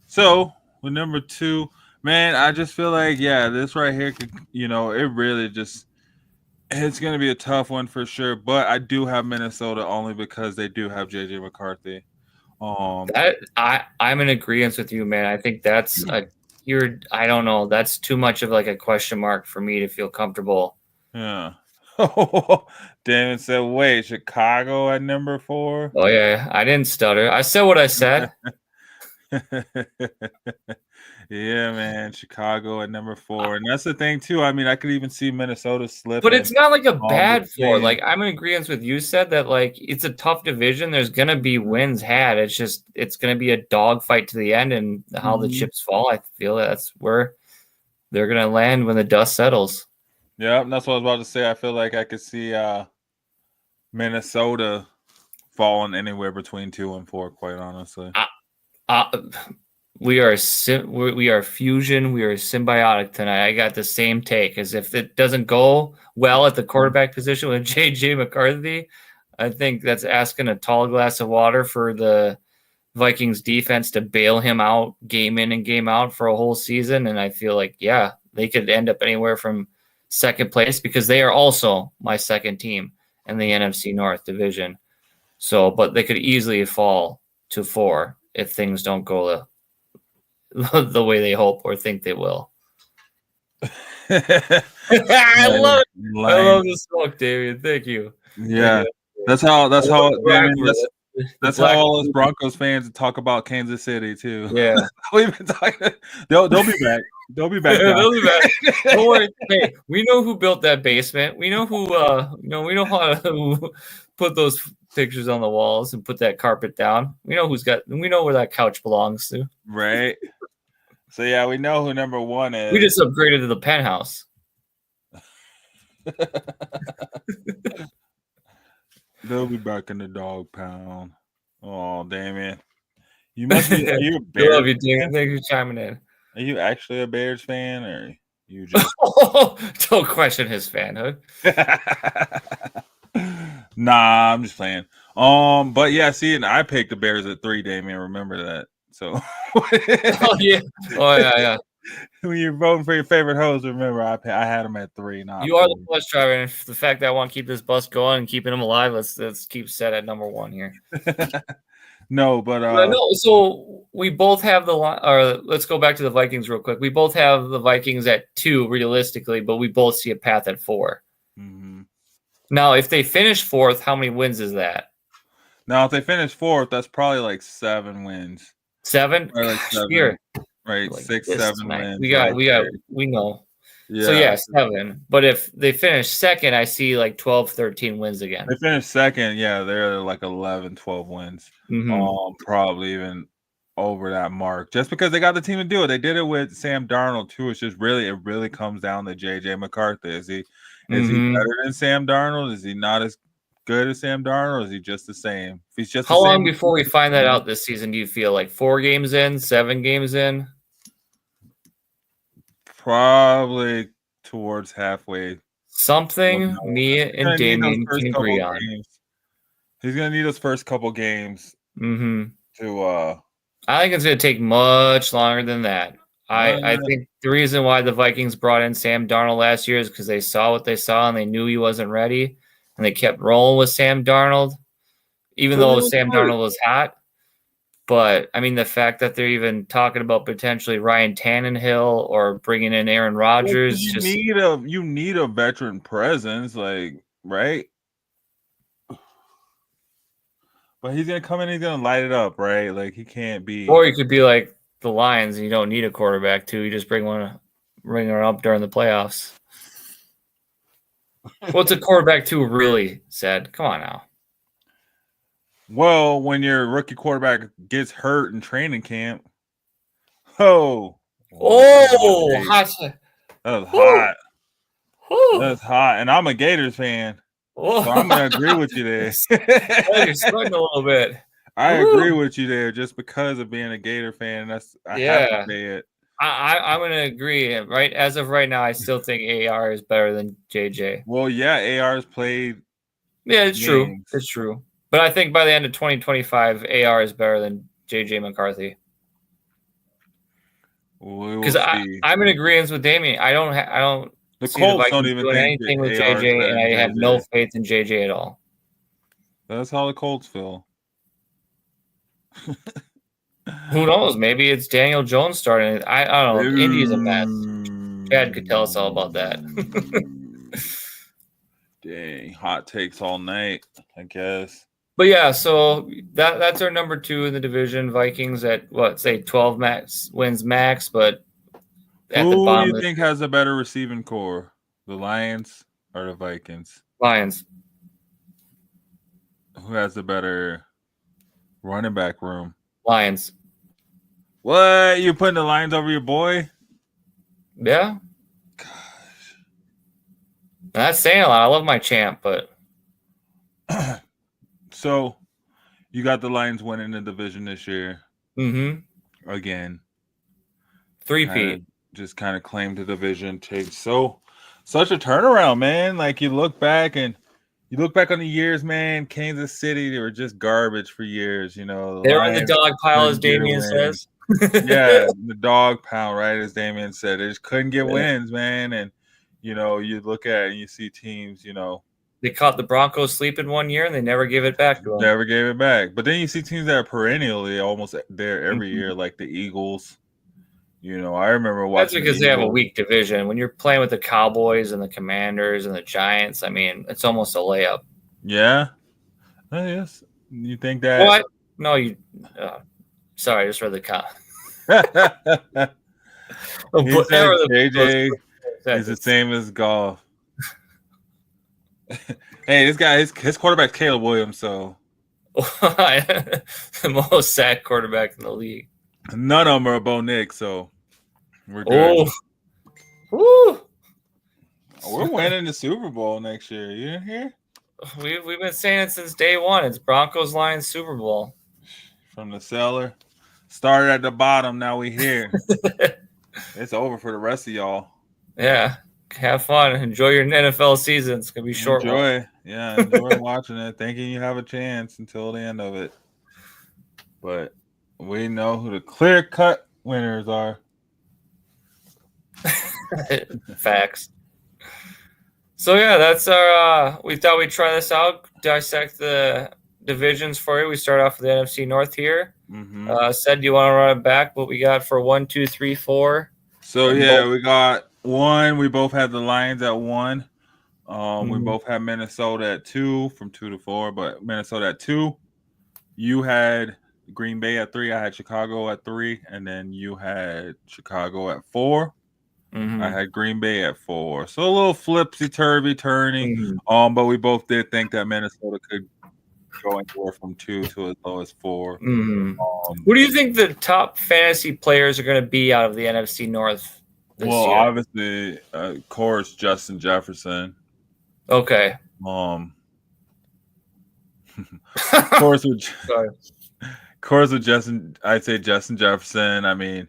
So with number 2, man, I just feel like, this right here could, it really just, it's going to be a tough one for sure. But I do have Minnesota only because they do have JJ McCarthy. I'm in agreement with you, man. I think that's I don't know. That's too much of like a question mark for me to feel comfortable. Yeah. Damon said, wait, Chicago at number 4? Oh, yeah. I didn't stutter. I said what I said. Yeah, man. Chicago at number 4. And that's the thing, too. I mean, I could even see Minnesota slipping. But it's not like a bad 4. Like, I'm in agreement with you said that, like, it's a tough division. There's going to be wins had. It's just, it's going to be a dogfight to the end. And how the chips fall, I feel that's where they're going to land when the dust settles. Yeah, that's what I was about to say. I feel like I could see Minnesota falling anywhere between 2 and 4, quite honestly. We are fusion. We are symbiotic tonight. I got the same take as if it doesn't go well at the quarterback position with JJ McCarthy. I think that's asking a tall glass of water for the Vikings defense to bail him out game in and game out for a whole season. And I feel like, they could end up anywhere from second place because they are also my second team in the NFC North Division. So, but they could easily fall to 4 if things don't go the way they hope or think they will. I love it. I love the smoke, David. Thank you. Yeah, that's how all us Broncos fans talk about Kansas City too. Yeah, we've been talking. They'll be back. They'll be back. They'll be back. Don't worry. Hey, we know who built that basement. We know who. We know how to put those pictures on the walls and put that carpet down. We know we know where that couch belongs to. Right. So we know who number 1 is. We just upgraded to the penthouse. They'll be back in the dog pound. Oh, damn it. You must be are you a I Bears love you, David. Thanks for chiming in. Are you actually a Bears fan or you just Don't question his fanhood. Nah, I'm just playing. But and I picked the Bears at 3, Damien. Remember that. So Oh yeah. When you're voting for your favorite host, remember I had them at 3. You are the bus driver, and the fact that I want to keep this bus going and keeping them alive, let's keep set at number 1 here. No, but no. So we both have let's go back to the Vikings real quick. We both have the Vikings at 2 realistically, but we both see a path at 4. Mm-hmm. Now, if they finish 4th, how many wins is that? Now, if they finish 4th, that's probably like 7 wins. 7? Or like 7. Here. Right, Like 6, this 7 tonight. wins. We know. Yeah. So 7. But if they finish 2nd, I see like 12, 13 wins again. They finish 2nd, they're like 11, 12 wins. Mm-hmm. Probably even over that mark. Just because they got the team to do it. They did it with Sam Darnold too. It's just it really comes down to JJ McCarthy. Is he better than Sam Darnold? Is he not as good as Sam Darnold, or is he just the same? If he's just how long before we find that out this season do you feel? Like 4 games in, 7 games in? Probably towards halfway. Something me and Damien can agree on. He's gonna need those first couple games to I think it's gonna take much longer than that. I think the reason why the Vikings brought in Sam Darnold last year is because they saw what they saw and they knew he wasn't ready, and they kept rolling with Sam Darnold, even though Sam Darnold was hot. But, I mean, the fact that they're even talking about potentially Ryan Tannehill or bringing in Aaron Rodgers. You need a veteran presence, like, right? But he's going to come in, he's going to light it up, right? Like, he can't be. Or you could be like the Lions, and you don't need a quarterback, too. You just bring her up during the playoffs. What's a quarterback, too, really said? Come on now. Well, when your rookie quarterback gets hurt in training camp, oh, Hot. that was Woo, hot. woo, That's hot, and I'm a Gators fan, woo. so I'm gonna agree with you there. You're sweating a little bit. I Woo. agree with you there, just because of being a Gator fan. I have to Yeah. say it. I'm going to agree. Right as of right now, I still think AR is better than JJ. Well, yeah, AR's played. Yeah, it's true. games. It's true. But I think by the end of 2025, AR is better than JJ McCarthy. Because I'm in agreement with Damien. I don't. The see Colts the don't Vikings even doing think anything with AR is JJ, better and than I have JJ. no faith in JJ at all. That's how the Colts feel. Who knows? Maybe it's Daniel Jones starting. I don't know. Indy's a mess. Chad could tell us all about that. Dang, hot takes all night, I guess. But yeah, so that's our number 2 in the division. Vikings at 12 wins max, but at the Who bottom. do you think has a better receiving core, the Lions or the Vikings? Lions. Who has the better running back room? Lions. What? You putting the Lions over your boy? Yeah. Gosh. That's saying a lot. I love my champ, but so you got the Lions winning the division this year. Mm-hmm. Again. 3-peat. Just kind of claimed the division. Such a turnaround, man. Like you look back on the years, man. Kansas City, they were just garbage for years. You know, they were in the dog pile, as Damien says. Yeah, the dog pound, right? As Damien said, they just couldn't get wins, man. And you know, you look at it and you see teams, you know, they caught the Broncos sleeping one year and they never gave it back to them. Never gave it back. But then you see teams that are perennially almost there every year, like the Eagles. You know, I remember watching. That's because they have a weak division. When you're playing with the Cowboys and the Commanders and the Giants, I mean, it's almost a layup. Yeah. Yes. You think that? What? No, you. Sorry, I just read the comment. JJ is the same as golf. Hey, this guy, his quarterback's Caleb Williams, so the most sacked quarterback in the league. None of them are Bo Nick, so we're good. Woo. We're winning the Super Bowl next year. You didn't hear? We've been saying it since day one. It's Broncos Lions Super Bowl. From the cellar. Started at the bottom, now we here. It's over for the rest of y'all. Yeah. Have fun. Enjoy your NFL season. It's gonna be short. Enjoy watching it. Thinking you have a chance until the end of it. But we know who the clear-cut winners are. Facts. So yeah, that's our. We thought we'd try this out, dissect the divisions for you. We start off with the NFC North here. Mm-hmm. Said you want to run it back? What we got for 1, 2, 3, 4? So yeah, we got 1. We both had the Lions at 1. We both had Minnesota at 2, from 2 to 4, but Minnesota at 2. You had Green Bay at 3. I had Chicago at 3, and then you had Chicago at 4. I had Green Bay at 4. So a little flipsy-turvy turning. But we both did think that Minnesota could go anywhere from 2 to as low as 4. What do you think the top fantasy players are going to be out of the NFC North this year? Obviously, of course, Justin Jefferson. Okay. Of course, with Justin, I'd say Justin Jefferson. I mean,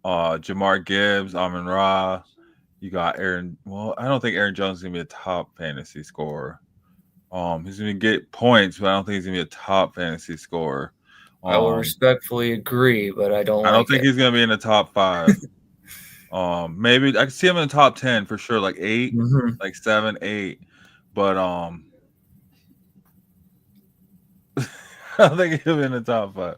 Jamar Gibbs, Amon-Ra. You got Aaron. Well, I don't think Aaron Jones is gonna be a top fantasy scorer. He's gonna get points, but I don't think he's gonna be a top fantasy scorer. I will respectfully agree, but I don't think he's gonna be in the top 5. Maybe I can see him in the top 10 for sure, like 8, like 7, 8. But I don't think he'll be in the top 5.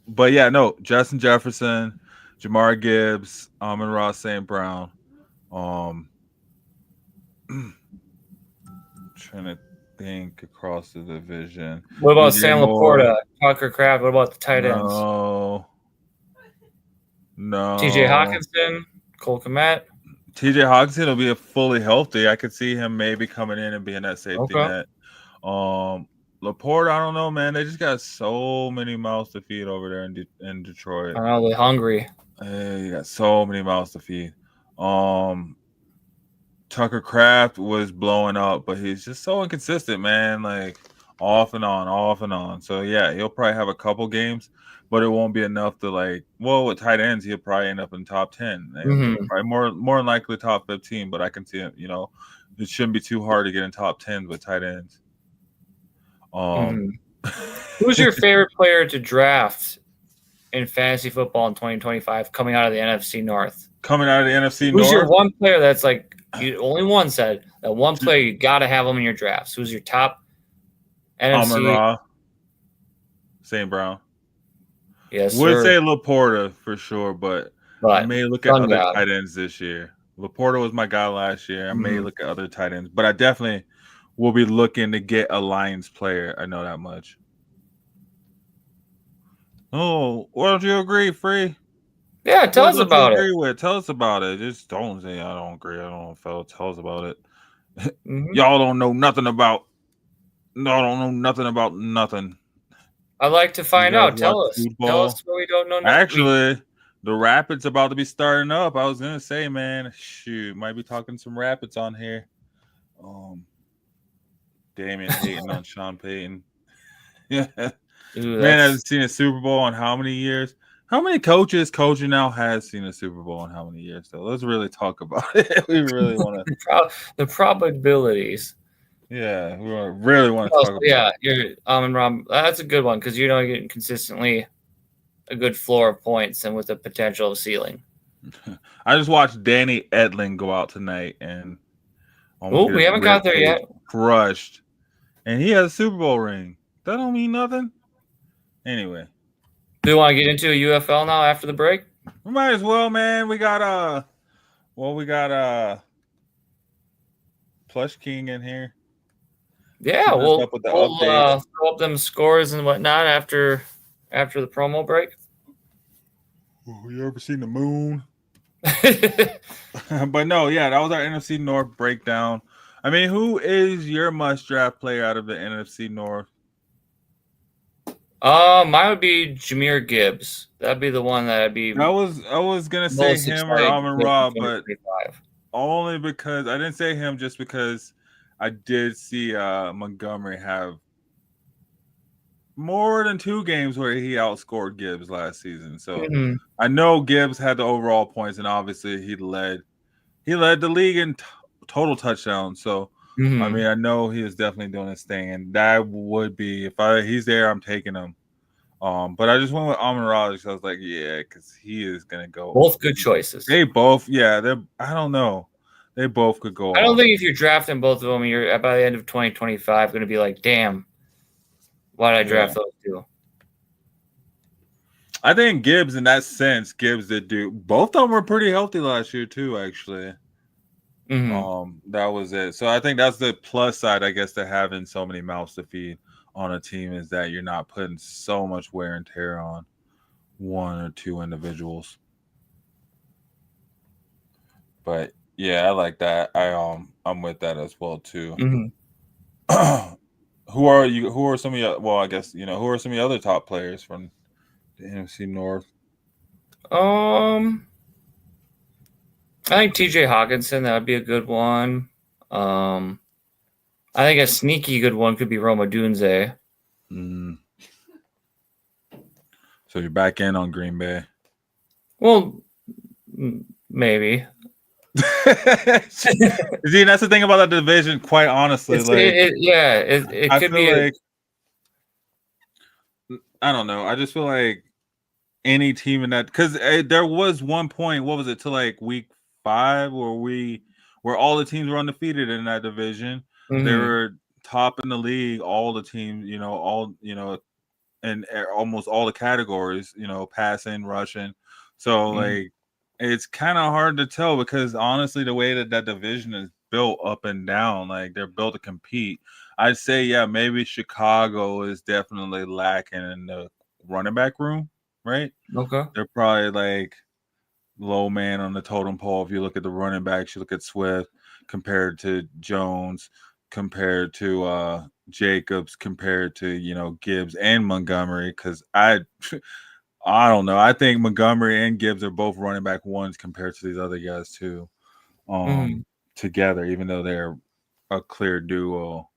But yeah, no, Justin Jefferson, Jamar Gibbs, Amon-Ra St. Brown. Trying to think across the division. What about Sam Laporta, Tucker Kraft? What about the tight ends? No. TJ Hawkinson, Cole Kmet. TJ Hawkinson will be fully healthy. I could see him maybe coming in and being that safety net. Laporte, I don't know, man. They just got so many mouths to feed over there in Detroit. I know they're hungry. You got so many mouths to feed. Tucker Kraft was blowing up, but he's just so inconsistent, man. Like off and on, off and on. So yeah, he'll probably have a couple games, but it won't be enough to like. Well, with tight ends, he'll probably end up in top 10. Probably more than likely top 15. But I can see him. It shouldn't be too hard to get in top 10 with tight ends. Who's your favorite player to draft in fantasy football in 2025 coming out of the NFC North? Coming out of the NFC North? Who's your one player that's like, only one said that one player you got to have him in your drafts? Who's your top NFC? Amon-Ra, St. Brown. Yes, would say Laporta for sure, but I may look at other tight ends this year. Laporta was my guy last year. I may look at other tight ends, but I definitely will be looking to get a Lions player. I know that much. Oh, why don't you agree, Free? Yeah, tell us about it. Tell us about it. Just don't say I don't agree. I don't know. Tell us about it. Y'all don't know nothing about. No, don't know nothing about nothing. I'd like to find out. Tell us. Tell us what we don't know. Actually, the Rapids about to be starting up. I was gonna say, man, shoot, might be talking some Rapids on here. Damian hating on Sean Payton. Yeah, man hasn't seen a Super Bowl in how many years? How many coaches coaching now has seen a Super Bowl in how many years? So let's really talk about it. We really want to the probabilities. Yeah, we really want to talk about. Yeah, you're Amon-Ra. That's a good one because you're getting consistently a good floor of points and with a potential of ceiling. I just watched Danny Edling go out tonight, and we haven't got there yet. Crushed, and he has a Super Bowl ring. That don't mean nothing. Anyway. Do you want to get into a UFL now after the break? We might as well, man. We got Plush King in here. Yeah, we'll throw up them scores and whatnot after the promo break. You ever seen the moon? But no, yeah, that was our NFC North breakdown. I mean, who is your must-draft player out of the NFC North? Mine would be Jahmyr Gibbs. That'd be the one that I'd be. I was gonna say him or Amon-Ra, but only because I didn't say him just because I did see Montgomery have more than 2 games where he outscored Gibbs last season. So I know Gibbs had the overall points, and obviously he led the league in total touchdowns. So I mean, I know he is definitely doing his thing, and that would be if he's there, I'm taking him. But I just went with Amon-Ra because I was like, yeah, because he is gonna go. Both good choices. They both, yeah. I don't know. They both could go. I don't think if you're drafting both of them, you're by the end of 2025 going to be like, damn, why did I draft those two? I think Gibbs, in that sense, did do. Both of them were pretty healthy last year too, actually. That was it. So I think that's the plus side, I guess, to having so many mouths to feed on a team is that you're not putting so much wear and tear on 1 or 2 individuals. But yeah, I like that. I'm with that as well too. Who are some of your? Well, I guess who are some of your other top players from the NFC North? I think TJ Hawkinson, that would be a good one. I think a sneaky good one could be Roma Dunze. So you're back in on Green Bay? Well, maybe. See, that's the thing about that division, quite honestly. It could be like, I don't know. I just feel like any team in that, because there was one point, what was it, to like week 5 where all the teams were undefeated in that division. They were top in the league, all the teams, and almost all the categories, passing, rushing. So like it's kind of hard to tell because honestly, the way that division is built up and down, like they're built to compete. I'd say, yeah, maybe Chicago is definitely lacking in the running back room, right? Okay. They're probably like low man on the totem pole. If you look at the running backs, you look at Swift compared to Jones, compared to Jacobs compared to Gibbs and Montgomery, because I don't know. I think Montgomery and Gibbs are both running back ones compared to these other guys too. Together, even though they're a clear duo.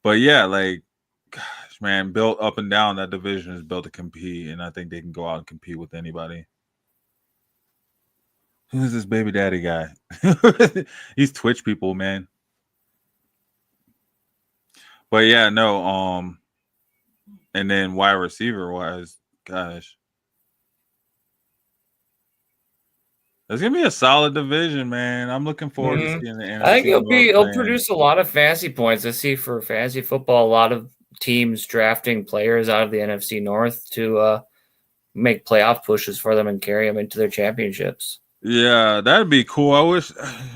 But yeah, like, gosh, man, built up and down, that division is built to compete, and I think they can go out and compete with anybody. Who's this baby daddy guy? He's Twitch people, man. But yeah, no, and then wide receiver wise, gosh. It's gonna be a solid division, man. I'm looking forward to seeing the NFC. I think it'll produce a lot of fantasy points. I see for fantasy football, a lot of teams drafting players out of the NFC North to make playoff pushes for them and carry them into their championships. Yeah, that'd be cool. I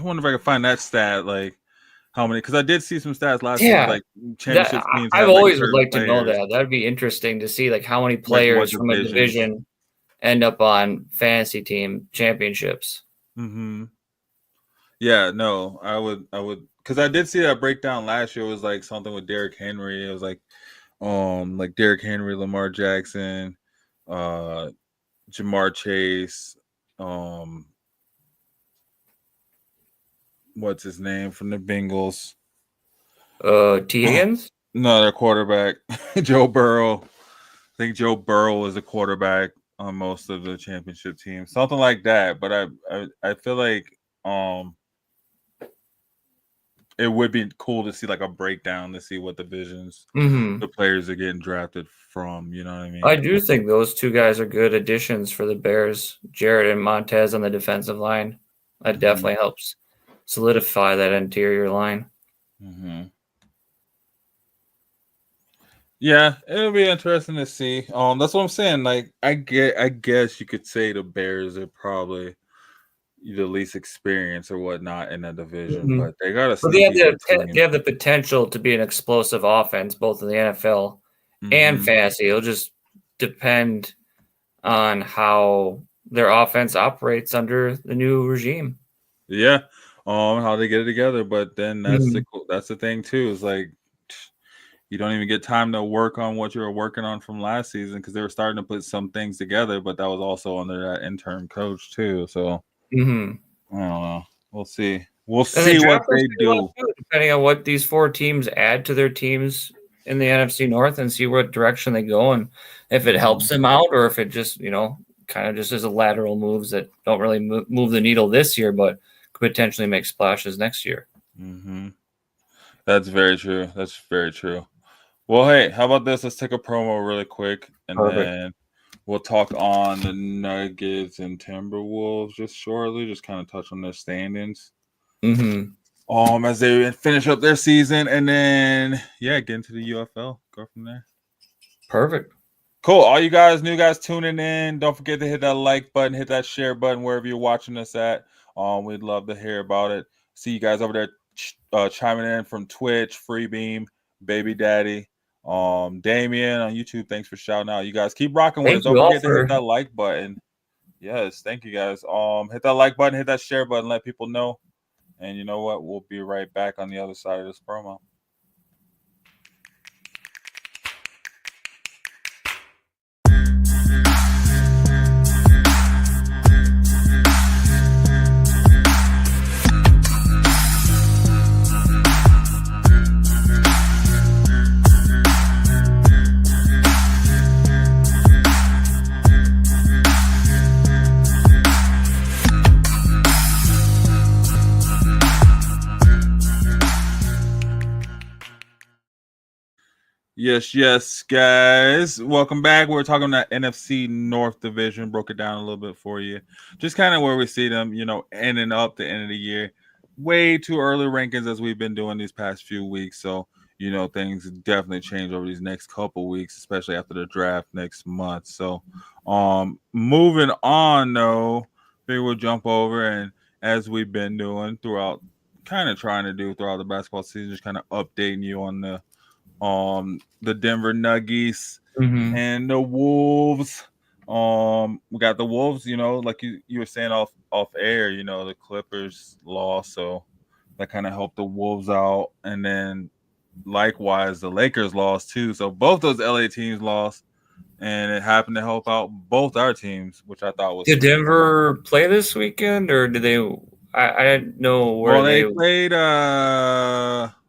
wonder if I could find that stat, like how many, because I did see some stats last year, like championship teams. I've always would like to know that. That'd be interesting to see, like how many players from a division end up on fantasy team championships. Yeah, no, I would, because I did see that breakdown last year. It was like something with Derrick Henry. It was like Derrick Henry, Lamar Jackson, Jamar Chase, what's his name from the Bengals? T. Higgins? No, their quarterback, Joe Burrow. I think Joe Burrow is the quarterback on most of the championship teams, something like that. But I feel like it would be cool to see like a breakdown to see what divisions the players are getting drafted from. You know what I mean? I do think those two guys are good additions for the Bears, Jarrett and Montez on the defensive line. That definitely helps solidify that interior line. Yeah, it'll be interesting to see. That's what I'm saying. Like, I guess you could say the Bears are probably the least experienced or whatnot in that division, but they got to. They have the potential to be an explosive offense, both in the NFL and fantasy. It'll just depend on how their offense operates under the new regime. Yeah, how they get it together. But then that's the thing too. Is like, you don't even get time to work on what you were working on from last season, because they were starting to put some things together, but that was also under that interim coach too. So I don't know. We'll see. We'll see what they do, depending on what these four teams add to their teams in the NFC North, and see what direction they go, and if it helps them out, or if it just kind of just as a lateral moves that don't really move the needle this year, but could potentially make splashes next year. That's very true. That's very true. Well, hey, how about this? Let's take a promo really quick, and then we'll talk on the Nuggets and Timberwolves just shortly. Just kind of touch on their standings, as they finish up their season, and then get into the UFL. Go from there. Perfect. Cool. All you guys, new guys tuning in, don't forget to hit that like button, hit that share button wherever you're watching us at. We'd love to hear about it. See you guys over there chiming in from Twitch, Freebeam, Baby Daddy. Damien on YouTube, thanks for shouting out. You guys keep rocking with us. Don't forget to hit that like button. Yes, thank you guys. Hit that like button, hit that share button, let people know. And you know what? We'll be right back on the other side of this promo. Yes, guys. Welcome back. We're talking about NFC North Division. Broke it down a little bit for you. Just kind of where we see them, ending up the end of the year. Way too early rankings as we've been doing these past few weeks. So, things definitely change over these next couple weeks, especially after the draft next month. So, moving on, though, maybe we'll jump over, and as we've been doing throughout the basketball season, just kind of updating you on the Denver Nuggets and the Wolves. We got the Wolves, like you were saying off air, the Clippers lost, so that kind of helped the Wolves out. And then likewise, the Lakers lost too. So both those LA teams lost, and it happened to help out both our teams, which I thought was. Did Denver play this weekend, or did they? I didn't know where Well, they played.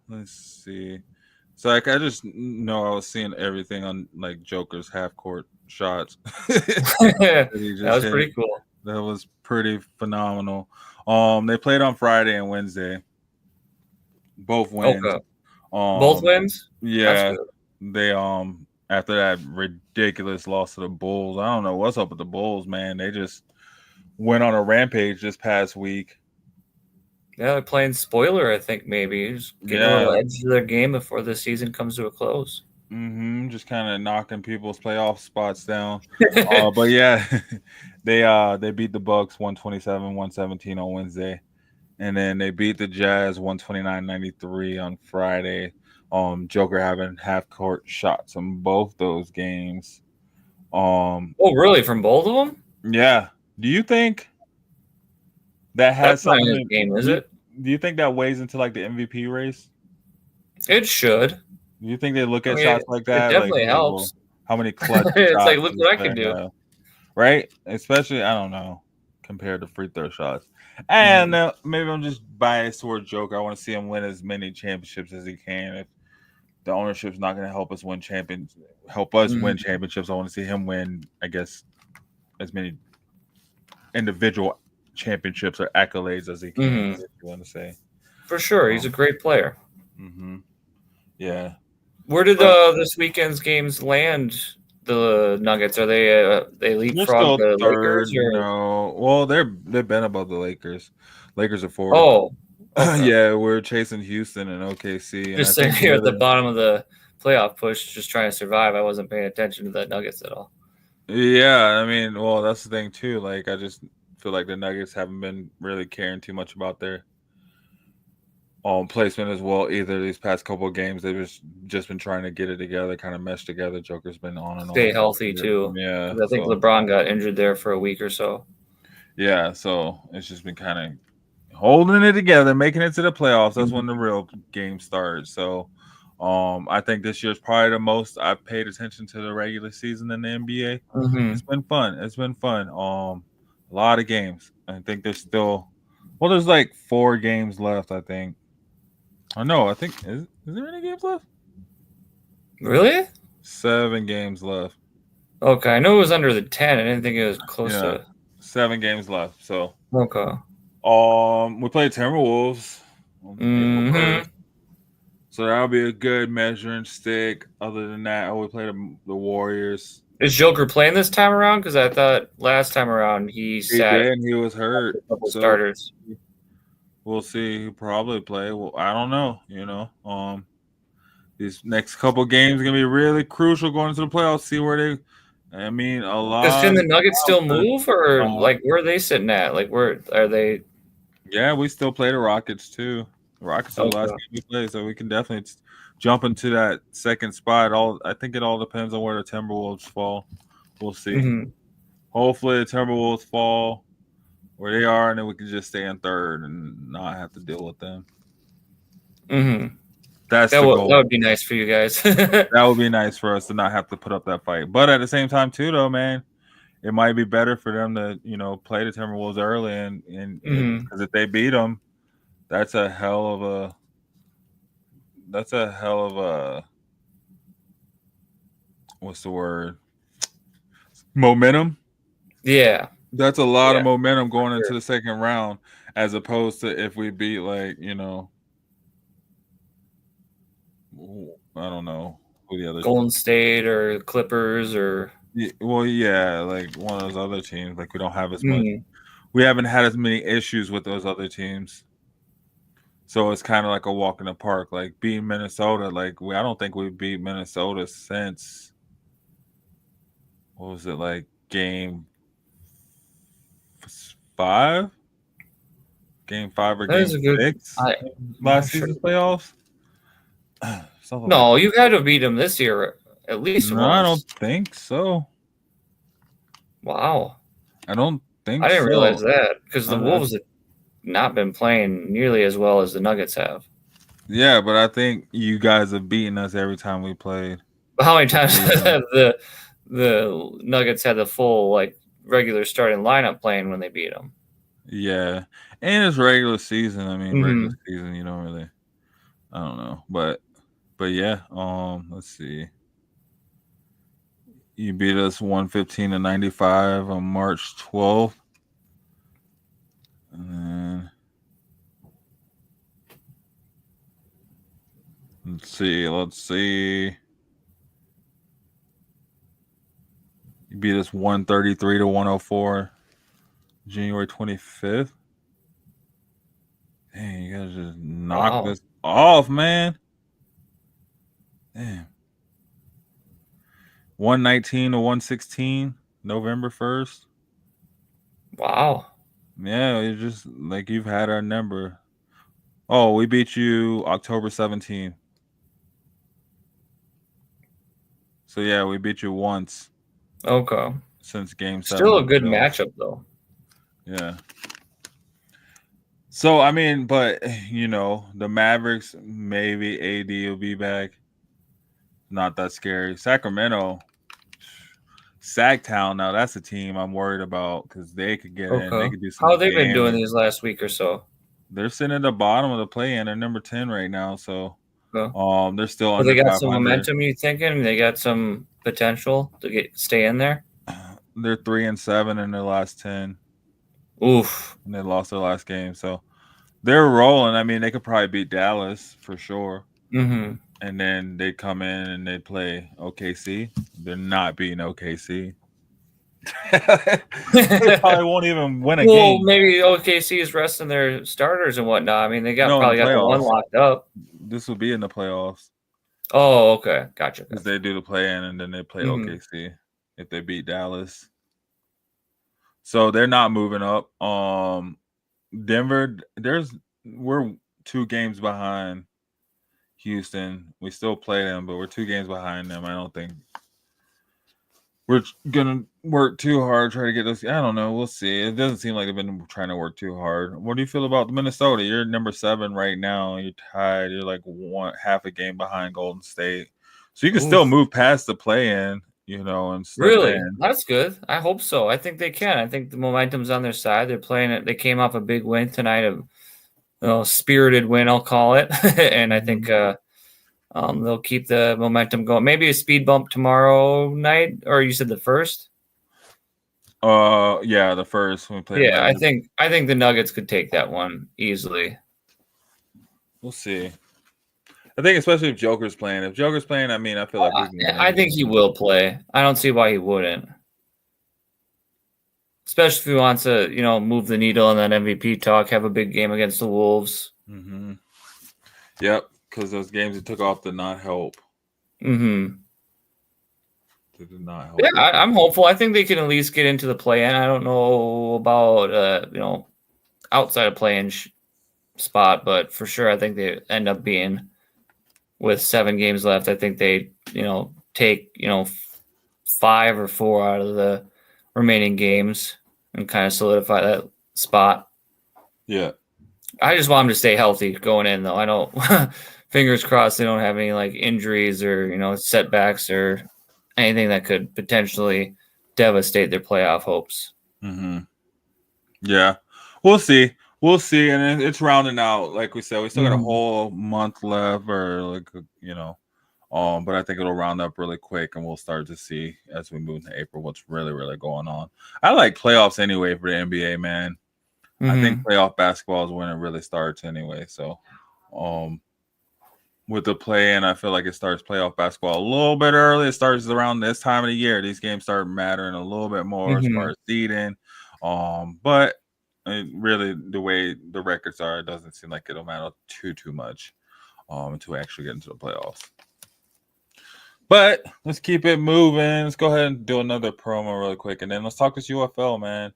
Let's see. So like, I just know I was seeing everything on like Joker's half court shots. that was pretty cool. That was pretty phenomenal. They played on Friday and Wednesday. Both wins. Okay. Both wins? Yeah. They after that ridiculous loss to the Bulls. I don't know what's up with the Bulls, man. They just went on a rampage this past week. Yeah, they're playing spoiler, I think, maybe. Just getting a little edge to their game before the season comes to a close. Just kind of knocking people's playoff spots down. But yeah, they beat the Bucks 127-117 on Wednesday. And then they beat the Jazz 129-93 on Friday. Joker having half court shots in both those games. Oh, really? From both of them? Yeah. Do you think that has something in the game, is it? Do you think that weighs into like the MVP race? It should. Do you think they look at shots like that? It definitely like, helps. How many clutch it's shots like, look what I can do. Right? Especially, I don't know, compared to free throw shots. And maybe I'm just biased towards Joker. I want to see him win as many championships as he can. If the ownership's not going to help us win championships, I want to see him win, I guess, as many individual championships or accolades as he can, if you want to say. For sure. He's a great player. Yeah. Where did this weekend's games land? The Nuggets, are they leapfrog the Lakers? Or? No, well they've been above the Lakers. Lakers are fourth. Oh, okay. Yeah, we're chasing Houston and OKC. Just sitting here at the bottom of the playoff push, just trying to survive. I wasn't paying attention to the Nuggets at all. Yeah, I mean, well, that's the thing too. Like, I just feel like the Nuggets haven't been really caring too much about their placement as well either. These past couple of games, they've just been trying to get it together, kind of mesh together. Joker's been on and stay healthy too. Yeah, I think LeBron got injured there for a week or so. Yeah, so it's just been kind of holding it together, making it to the playoffs. That's when the real game starts. So I think this year's probably the most I've paid attention to the regular season in the NBA. It's been fun. A lot of games. I think there's like 4 games left, I think. Oh no, I think is there any games left? Really? 7 games left. Okay, I know it was under the 10. I didn't think it was close to 7 games left. So okay. We played Timberwolves. So that'll be a good measuring stick. Other than that, we played the Warriors. Is Joker playing this time around? Because I thought last time around he sat and he was hurt. A couple starters. We'll see. He'll probably play. Well, I don't know. These next couple games are gonna be really crucial going into the playoffs. See where they. I mean, a lot. Can the Nuggets still move, or like where are they sitting at? Like where are they? Yeah, we still play the Rockets too. The Rockets are the last game we play, so we can definitely jump into that second spot. I think it all depends on where the Timberwolves fall. We'll see. Hopefully, the Timberwolves fall where they are, and then we can just stay in third and not have to deal with them. That's the goal. That would be nice for you guys. That would be nice for us to not have to put up that fight. But at the same time, too, though, man, it might be better for them to, play the Timberwolves early, and because if they beat them, that's a hell of a what's the word? Momentum. Yeah. That's a lot of momentum going into the second round, as opposed to if we beat I don't know who the other Golden State or Clippers or like one of those other teams. Like we don't have as much. We haven't had as many issues with those other teams. So it's kind of like a walk in the park. Like beating Minnesota, I don't think we beat Minnesota since what was it, like game 5? Game 5 or game 6? Last season's playoffs? No, you've had to beat them this year at least once. I don't think so. Wow. I don't think so. I didn't realize that because the Wolves have not been playing nearly as well as the Nuggets have. Yeah, but I think you guys have beaten us every time we played. How many times have the Nuggets had the full like regular starting lineup playing when they beat them? Yeah, and it's regular season. I mean, Mhm. regular season, you don't really. I don't know, but yeah. Let's see. You beat us 115-95 on March 12th, and then let's see. You beat us 133-104, January 25th. Dang, you guys just knocked us off, man. Damn. 119-116, November 1st. Wow. Yeah, it's just like you've had our number. Oh, we beat you October 17th. So yeah, we beat you once. Okay. Since game 7. Still a good matchup though. Yeah. So I mean, but the Mavericks, maybe AD will be back. Not that scary. Sacramento, Sacktown. Now that's a team I'm worried about because they could get in. They could do some. How have they been doing these last week or so? They're sitting at the bottom of the play-in. They're number 10 right now. So, they're still under. They got 500. some momentum. You thinking they got some potential to stay in there? They're 3-7 in their last 10. Oof. And they lost their last game, so they're rolling. I mean, they could probably beat Dallas for sure. Mm-hmm. And then they come in and they play OKC. They're not beating OKC. They probably won't even win a game. Well, maybe OKC is resting their starters and whatnot. I mean, they probably got the one locked up. This will be in the playoffs. Oh, okay. Gotcha. Because they do the play-in and then they play OKC if they beat Dallas. So they're not moving up. Denver, we're 2 games behind Houston. We still play them, but we're 2 games behind them. I don't think we're gonna work too hard, try to get those. I don't know. We'll see. It doesn't seem like they've been trying to work too hard. What do you feel about Minnesota? You're number 7 right now. You're tied. You're like half a game behind Golden State, so you can still move past the play-in. And really, that's good. I hope so. I think they can. I think the momentum's on their side. They're playing it. They came off a big win tonight, a spirited win, I'll call it, and I think they'll keep the momentum going. Maybe a speed bump tomorrow night, or you said the first? Yeah, the first. When we play. Yeah, I think the Nuggets could take that one easily. We'll see. I think especially if Joker's playing. If Joker's playing, I mean, I feel like I think he will play. I don't see why he wouldn't. Especially if he wants to, move the needle in that MVP talk, have a big game against the Wolves. Mm-hmm. Yep, because those games he took off did not help. Mm-hmm. They did not help. Yeah, I'm hopeful. I think they can at least get into the play-in. I don't know about, outside of play-in spot, but for sure I think they end up being with 7 games left. I think they, take, 5 or 4 out of the remaining games and kind of solidify that spot. Yeah. I just want them to stay healthy going in, though. I know, fingers crossed, they don't have any like injuries or, setbacks or anything that could potentially devastate their playoff hopes. Mm-hmm. Yeah. We'll see. We'll see. And it's rounding out. Like we said, we still got a whole month left but I think it'll round up really quick and we'll start to see as we move into April what's really, really going on. I like playoffs anyway for the NBA, man. I think playoff basketball is when it really starts anyway. So with the play-in, I feel like it starts playoff basketball a little bit early. It starts around this time of the year. These games start mattering a little bit more as far as seeding. But really, the way the records are, it doesn't seem like it'll matter too much until we actually get into the playoffs. But let's keep it moving. Let's go ahead and do another promo really quick, and then let's talk this UFL, man.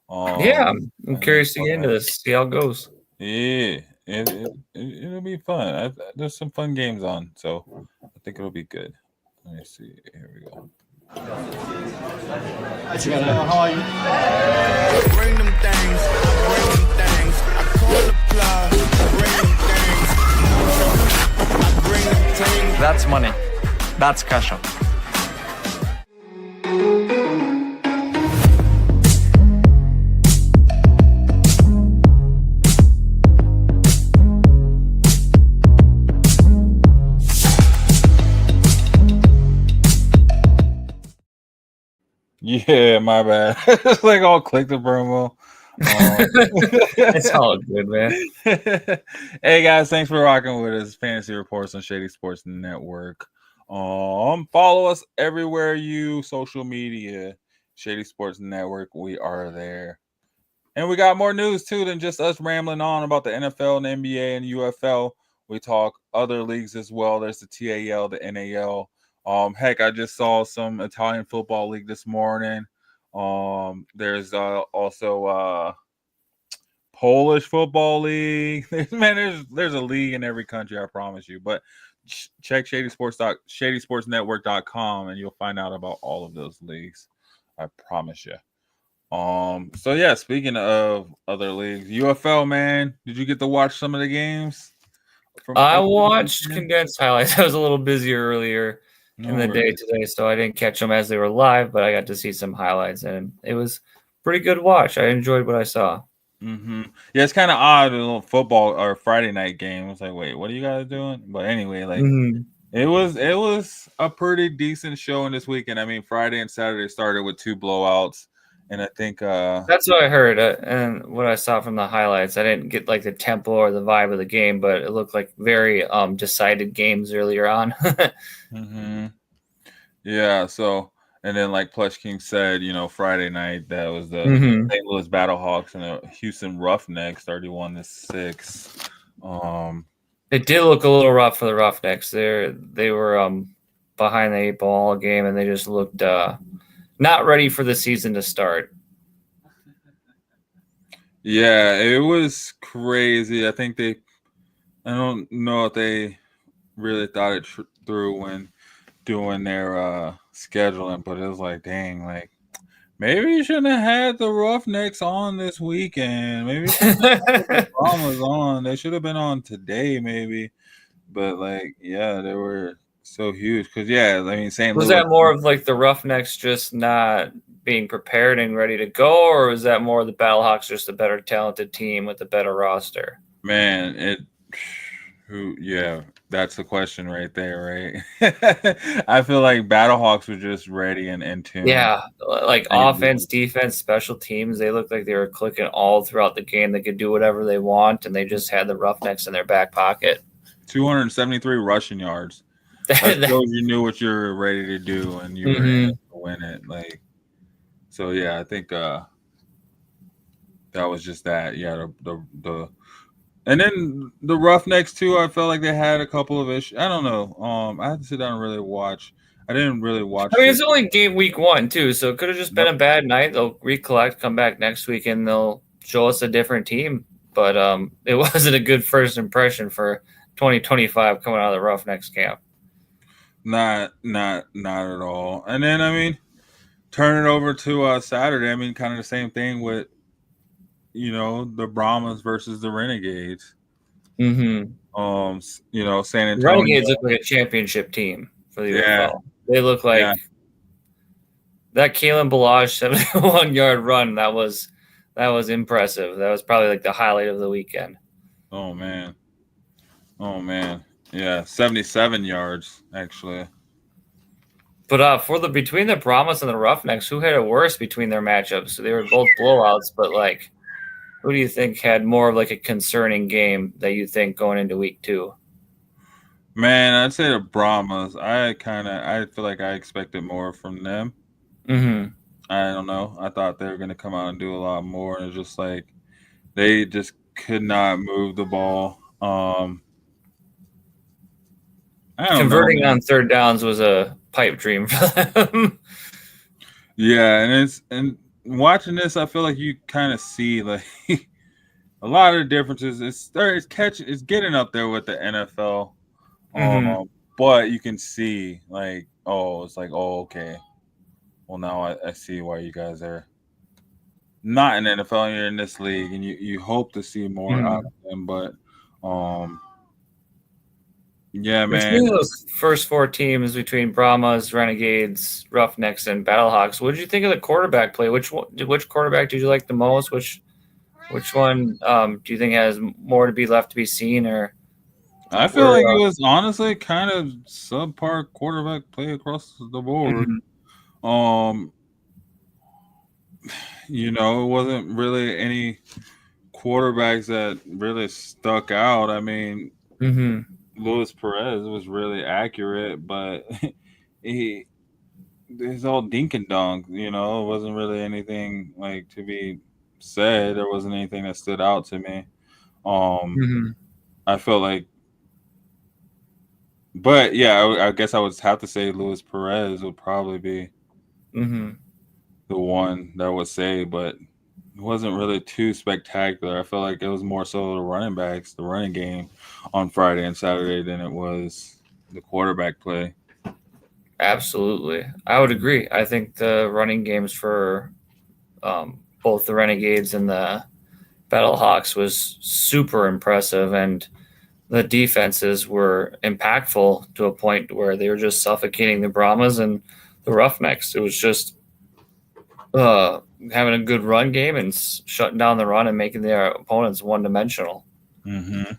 I'm curious to get into this, see how it goes. Yeah, it'll be fun. There's some fun games on, so I think it'll be good. Let me see. Here we go. How are you? Bring them things. I call the plug. Bring them things. That's money. That's cash out. Yeah, my bad. It's like I'll click the promo. It's all good, man. Hey guys, thanks for rocking with us. Fantasy Reports on Shady Sports Network. Follow us everywhere you social media. Shady Sports Network. We are there. And we got more news too than just us rambling on about the NFL and NBA and UFL. We talk other leagues as well. There's the TAL, the NAL. Heck, I just saw some Italian football league this morning. There's also Polish football league. There's a league in every country, I promise you. But check shadysportsnetwork.com and you'll find out about all of those leagues. I promise you. So yeah, speaking of other leagues, UFL, man, did you get to watch some of the games? I watched condensed highlights. I was a little busy earlier in the day today, so I didn't catch them as they were live, but I got to see some highlights, and it was pretty good watch. I enjoyed what I saw. Mm-hmm. Yeah, it's kind of odd, a little football or Friday night game. It's like, wait, what are you guys doing? But anyway, like it was a pretty decent showing this weekend. I mean, Friday and Saturday started with 2 blowouts. And I think that's what I heard, and what I saw from the highlights. I didn't get like the tempo or the vibe of the game, but it looked like very decided games earlier on. Yeah. So, and then like Plush King said, Friday night that was the St. Louis Battlehawks and the Houston Roughnecks, 31-6. It did look a little rough for the Roughnecks. They were behind the 8 ball all game, and they just looked not ready for the season to start. Yeah, it was crazy. I don't know if they really thought it through when doing their scheduling, but it was like, dang, like maybe you shouldn't have had the Roughnecks on this weekend. Maybe the Bombers on. They should have been on today, maybe. But like, yeah, they were so huge because I mean, St. Was Louis. that more of like the Roughnecks just not being prepared and ready to go, or was that more the Battlehawks just a better talented team with a better roster? Man, that's the question right there, right? I feel like Battlehawks were just ready and in tune. Yeah, like offense, defense, special teams, they looked like they were clicking all throughout the game. They could do whatever they want, and they just had the Roughnecks in their back pocket. 273 rushing yards. That shows you knew what you were ready to do, and you were able to win it. Like, so yeah, I think that was just that. Yeah, the and then the Roughnecks too. I felt like they had a couple of issues. I don't know. I had to sit down and really watch. I didn't really watch. I mean, it's only game week 1 too, so it could have just been a bad night. They'll recollect, come back next week, and they'll show us a different team. But it wasn't a good first impression for 2025 coming out of the Roughnecks camp. Not at all. And then I mean, turn it over to Saturday. I mean, kind of the same thing with the Brahmas versus the Renegades. Mm-hmm. San Antonio. Renegades look like a championship team for the UFL. They look like that Kalen Balazs 71-yard run. That was impressive. That was probably like the highlight of the weekend. Oh man. Yeah, 77 yards actually. But between the Brahmas and the Roughnecks, who had it worse between their matchups? So they were both blowouts, but like, who do you think had more of like a concerning game that you think going into week 2? Man, I'd say the Brahmas. I feel like I expected more from them. Mm-hmm. I don't know. I thought they were going to come out and do a lot more, and it's just like they just could not move the ball. Converting on third downs was a pipe dream for them. Yeah, and watching this, I feel like you kind of see like a lot of the differences. It's getting up there with the NFL, but you can see like, okay. Well, now I see why you guys are not in the NFL. You're in this league, and you hope to see more out of them, but Yeah, Between man. those first 4 teams, between Brahmas, Renegades, Roughnecks, and Battlehawks, what did you think of the quarterback play? Which quarterback did you like the most? Which one do you think has more to be left to be seen? Or I feel like it was honestly kind of subpar quarterback play across the board. Mhm. It wasn't really any quarterbacks that really stuck out. I mean, Luis Perez was really accurate, but it's all dink and dunk. It wasn't really anything like to be said. There wasn't anything that stood out to me. I felt like, but yeah, I guess I would have to say Luis Perez would probably be the one that I would say, but it wasn't really too spectacular. I felt like it was more so the running backs, the running game on Friday and Saturday than it was the quarterback play. Absolutely. I would agree. I think the running games for both the Renegades and the Battlehawks was super impressive, and the defenses were impactful to a point where they were just suffocating the Brahmas and the Roughnecks. It was just having a good run game and shutting down the run and making their opponents one-dimensional. Mm-hmm.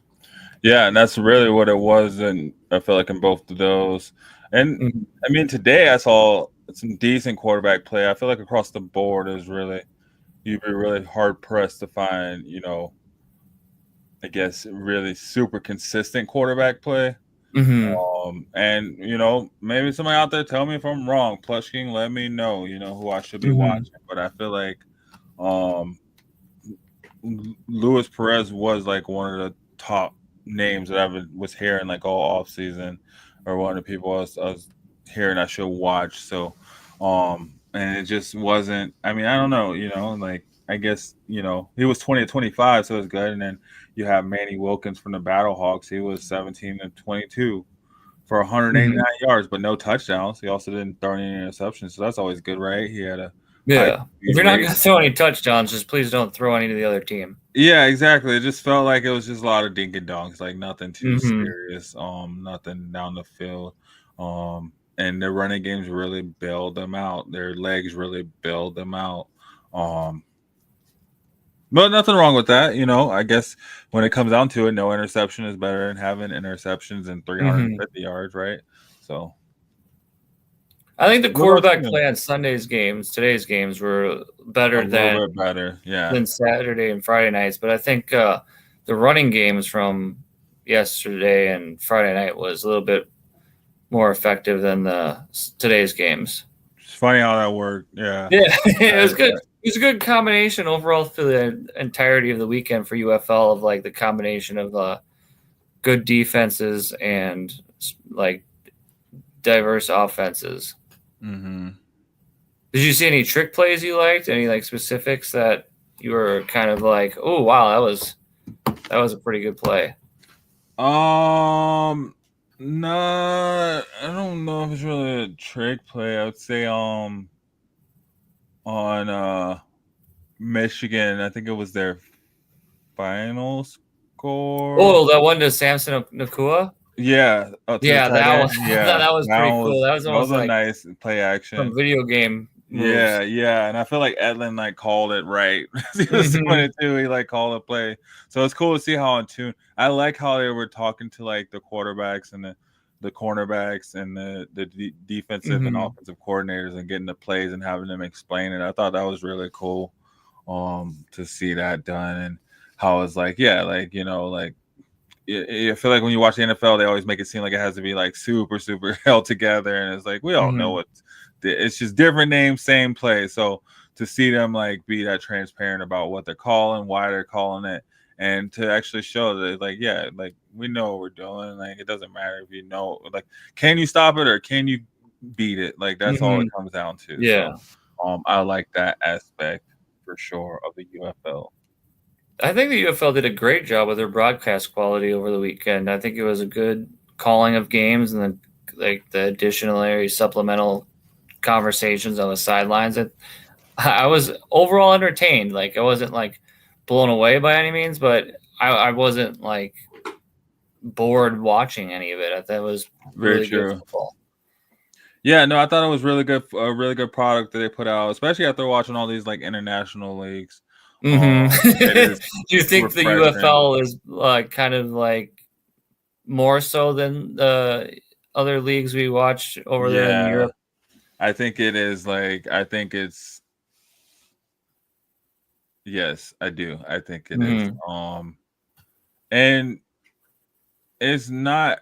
Yeah, and that's really what it was, and I feel like in both of those. And I mean, today I saw some decent quarterback play. I feel like across the board you'd be really hard pressed to find, I guess really super consistent quarterback play. And maybe somebody out there tell me if I'm wrong. Plush King, let me know, who I should be watching. But I feel like Luis Perez was like one of the top names that I was hearing like all off season, or one of the people I was hearing I should watch. So and it just wasn't. I mean, I don't know, like I guess, he was 20-25, so it was good. And then you have Manny Wilkins from the Battlehawks. He was 17-22 for 189 yards, but no touchdowns. He also didn't throw any interceptions, so that's always good, right? He had a If you're not going to throw any touchdowns, just please don't throw any to the other team. Yeah, exactly. It just felt like it was just a lot of dink and donks, like nothing too serious, nothing down the field. And their running games really bailed them out. Their legs really bailed them out. But nothing wrong with that, I guess when it comes down to it, no interception is better than having interceptions and 350 yards, right? So I think the quarterback play on today's games were better than Saturday and Friday nights. But I think the running games from yesterday and Friday night was a little bit more effective than today's games. It's funny how that worked. Yeah. Yeah, it was good. It was a good combination overall for the entirety of the weekend for UFL, of like the combination of good defenses and like diverse offenses. Mm-hmm. Did you see any trick plays you liked? Any like specifics that you were kind of like, oh wow, that was a pretty good play? No, I don't know if it's really a trick play. I would say on Michigan, I think it was their final score. Oh, that one to Samson Nakua? Yeah. That was pretty cool. That was almost a like nice play action. Some video game moves. Yeah. And I feel like Edlin like called it right. He was doing it too. He like called a play. So it's cool to see how in tune. I like how they were talking to like the quarterbacks and the cornerbacks and the defensive and offensive coordinators and getting the plays and having them explain it. I thought that was really cool to see that done, and how it's like, I feel like when you watch the NFL, they always make it seem like it has to be like super, super held together. And it's like, we all know it's just different names, same play. So to see them like be that transparent about what they're calling, why they're calling it, and to actually show that like, we know what we're doing. Like, it doesn't matter if like, can you stop it or can you beat it? Like, that's all it comes down to. Yeah. So, I like that aspect for sure of the UFL. I think the UFL did a great job with their broadcast quality over the weekend. I think it was a good calling of games, and then like the additional supplemental conversations on the sidelines. I was overall entertained. Like, I wasn't like blown away by any means, but I wasn't like bored watching any of it. I thought it was Very really true. good football. Yeah, no, I thought it was really good, a really good product that they put out, especially after watching all these like international leagues. It is Do you think the refreshing. UFL is kind of like more so than the other leagues we watch over there in Europe? I think it is yes, I do. I think it is. And it's not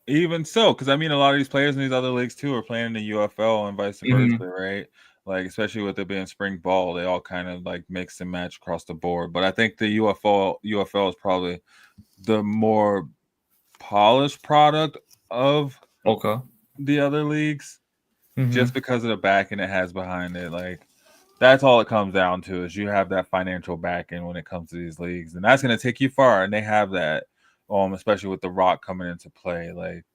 even so, because I mean, a lot of these players in these other leagues too are playing in the UFL and vice versa, right? Like, especially with it being spring ball, they all kind of like mix and match across the board. But I think the UFL is probably the more polished product of the other leagues, just because of the backing it has behind it. Like, that's all it comes down to, is you have that financial backing when it comes to these leagues, and that's going to take you far. And they have that, especially with The Rock coming into play. Like,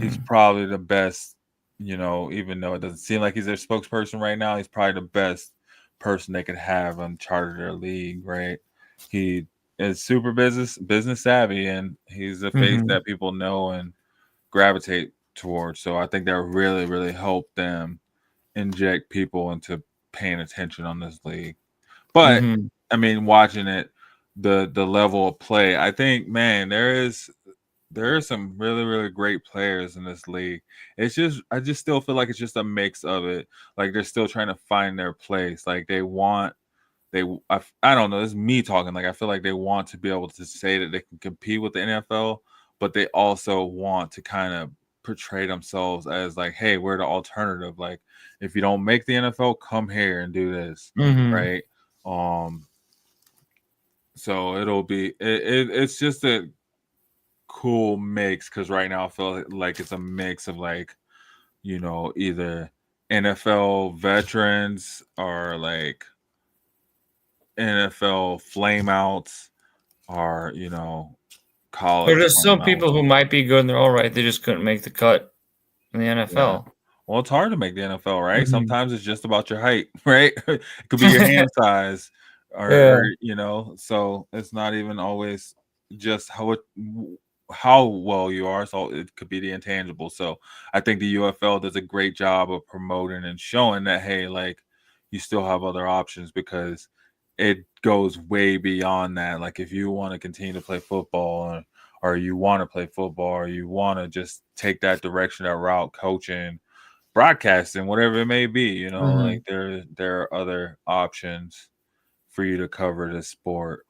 he's probably the best, even though it doesn't seem like he's their spokesperson right now, he's probably the best person they could have on charter their league, right? He is super business savvy, and he's a face that people know and gravitate towards. So I think that really, really helped them inject people into paying attention on this league. But I mean, watching it, the level of play, I think, man, there are some really, really great players in this league. I just still feel like it's just a mix of it. Like, they're still trying to find their place. Like, I don't know, this is me talking. Like, I feel like they want to be able to say that they can compete with the NFL, but they also want to kind of portray themselves as like, hey, we're the alternative. Like, if you don't make the NFL, come here and do this, right? So it's just a cool mix, because right now I feel like it's a mix of like, either NFL veterans or like NFL flameouts, or college. There's just some people who might be good in their own right. They just couldn't make the cut in the NFL. Yeah. Well, it's hard to make the NFL, right? Sometimes it's just about your height, right? It could be your hand size, or so it's not even always just how well you are. So it could be the intangible. So I think the UFL does a great job of promoting and showing that, hey, like, you still have other options, because it goes way beyond that. Like, if you want to continue to play football, or you want to play football, or you want to just take that direction, that route, coaching, broadcasting, whatever it may be, like, there are other options for you to cover this sport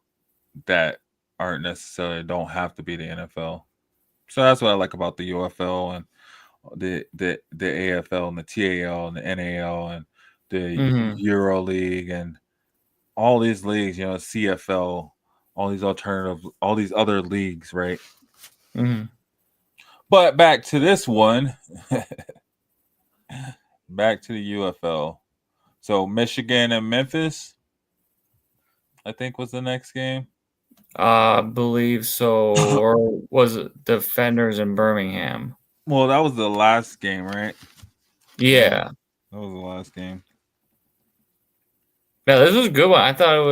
that aren't necessarily, don't have to be the NFL. So that's what I like about the UFL and the AFL and the TAL and the NAL and the Euro League and all these leagues, CFL, all these other leagues, right? But back to this one, back to the UFL. So Michigan and Memphis, I think, was the next game. I believe so. Or was it Defenders in Birmingham? Well, that was the last game, right? Yeah. That was the last game. Yeah, this was a good one. I thought it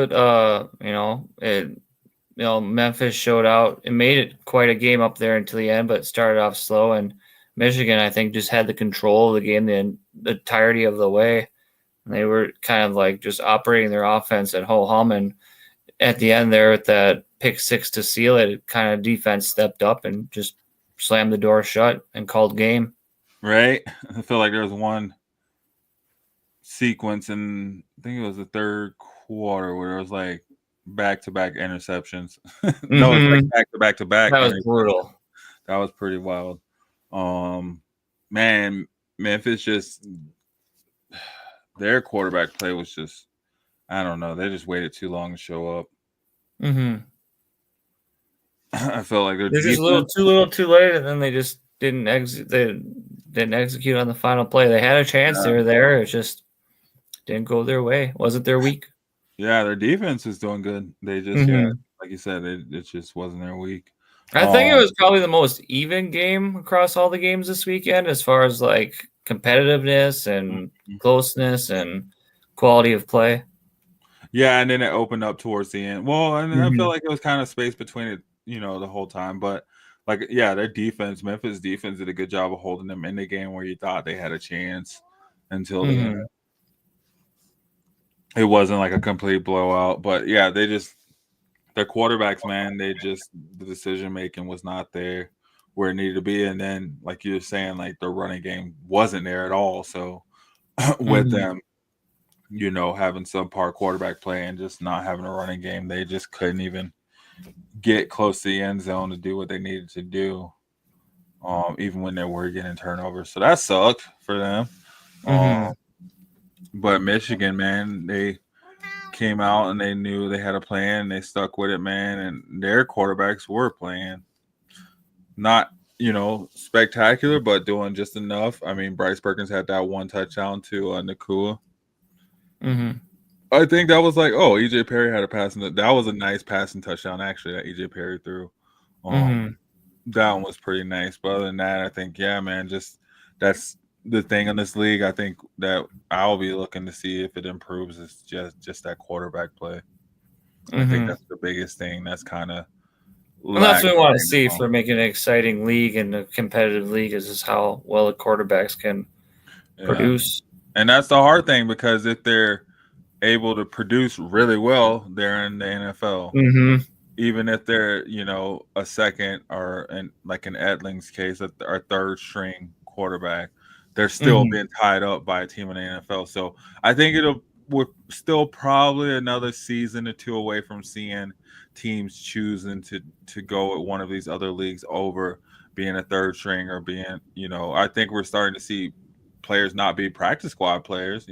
would, Memphis showed out. It made it quite a game up there until the end, but it started off slow. And Michigan, I think, just had the control of the game the entirety of the way. And they were kind of like just operating their offense at ho hum. And at the end there, with that pick six to seal it, kind of defense stepped up and just slammed the door shut and called game. Right? I feel like there was one sequence in, I think it was the third quarter, where it was like back-to-back interceptions. No, it was like back-to-back. That was brutal. That was pretty wild. Man, Memphis just, their quarterback play was just, I don't know. They just waited too long to show up. I feel like they're just a little too late, and then they just didn't execute. They didn't execute on the final play. They had a chance. They were there. It just didn't go their way. Wasn't their week. Yeah, their defense is doing good. They just, like you said, it just wasn't their week. I think it was probably the most even game across all the games this weekend, as far as like competitiveness and closeness and quality of play. Yeah, and then it opened up towards the end. Well, and I feel like it was kind of spaced between it the whole time. But their defense, Memphis defense, did a good job of holding them in the game where you thought they had a chance until the end. It wasn't like a complete blowout, but yeah, their quarterbacks, man, the decision making was not there where it needed to be. And then, like you were saying, like the running game wasn't there at all. So with them, having subpar quarterback play and just not having a running game, they just couldn't even get close to the end zone to do what they needed to do, even when they were getting turnovers. So that sucked for them. But Michigan, man, they came out and they knew they had a plan and they stuck with it, man. And their quarterbacks were playing not, spectacular, but doing just enough. I mean, Bryce Perkins had that one touchdown to Nakua. I think that was like, EJ Perry had a passing. That was a nice passing touchdown, actually, that EJ Perry threw. That one was pretty nice. But other than that, I think, yeah, man, just that's the thing in this league. I think that I'll be looking to see if it improves is just that quarterback play. I think that's the biggest thing. That's kind of that's what we want to see for making an exciting league and a competitive league is just how well the quarterbacks can produce. And that's the hard thing, because if they're able to produce really well, they're in the NFL. Even if they're, a second or like in Edling's case, a third string quarterback, they're still being tied up by a team in the NFL. So I think we're still probably another season or two away from seeing teams choosing to go with one of these other leagues over being a third string or being, I think we're starting to see players not be practice squad players,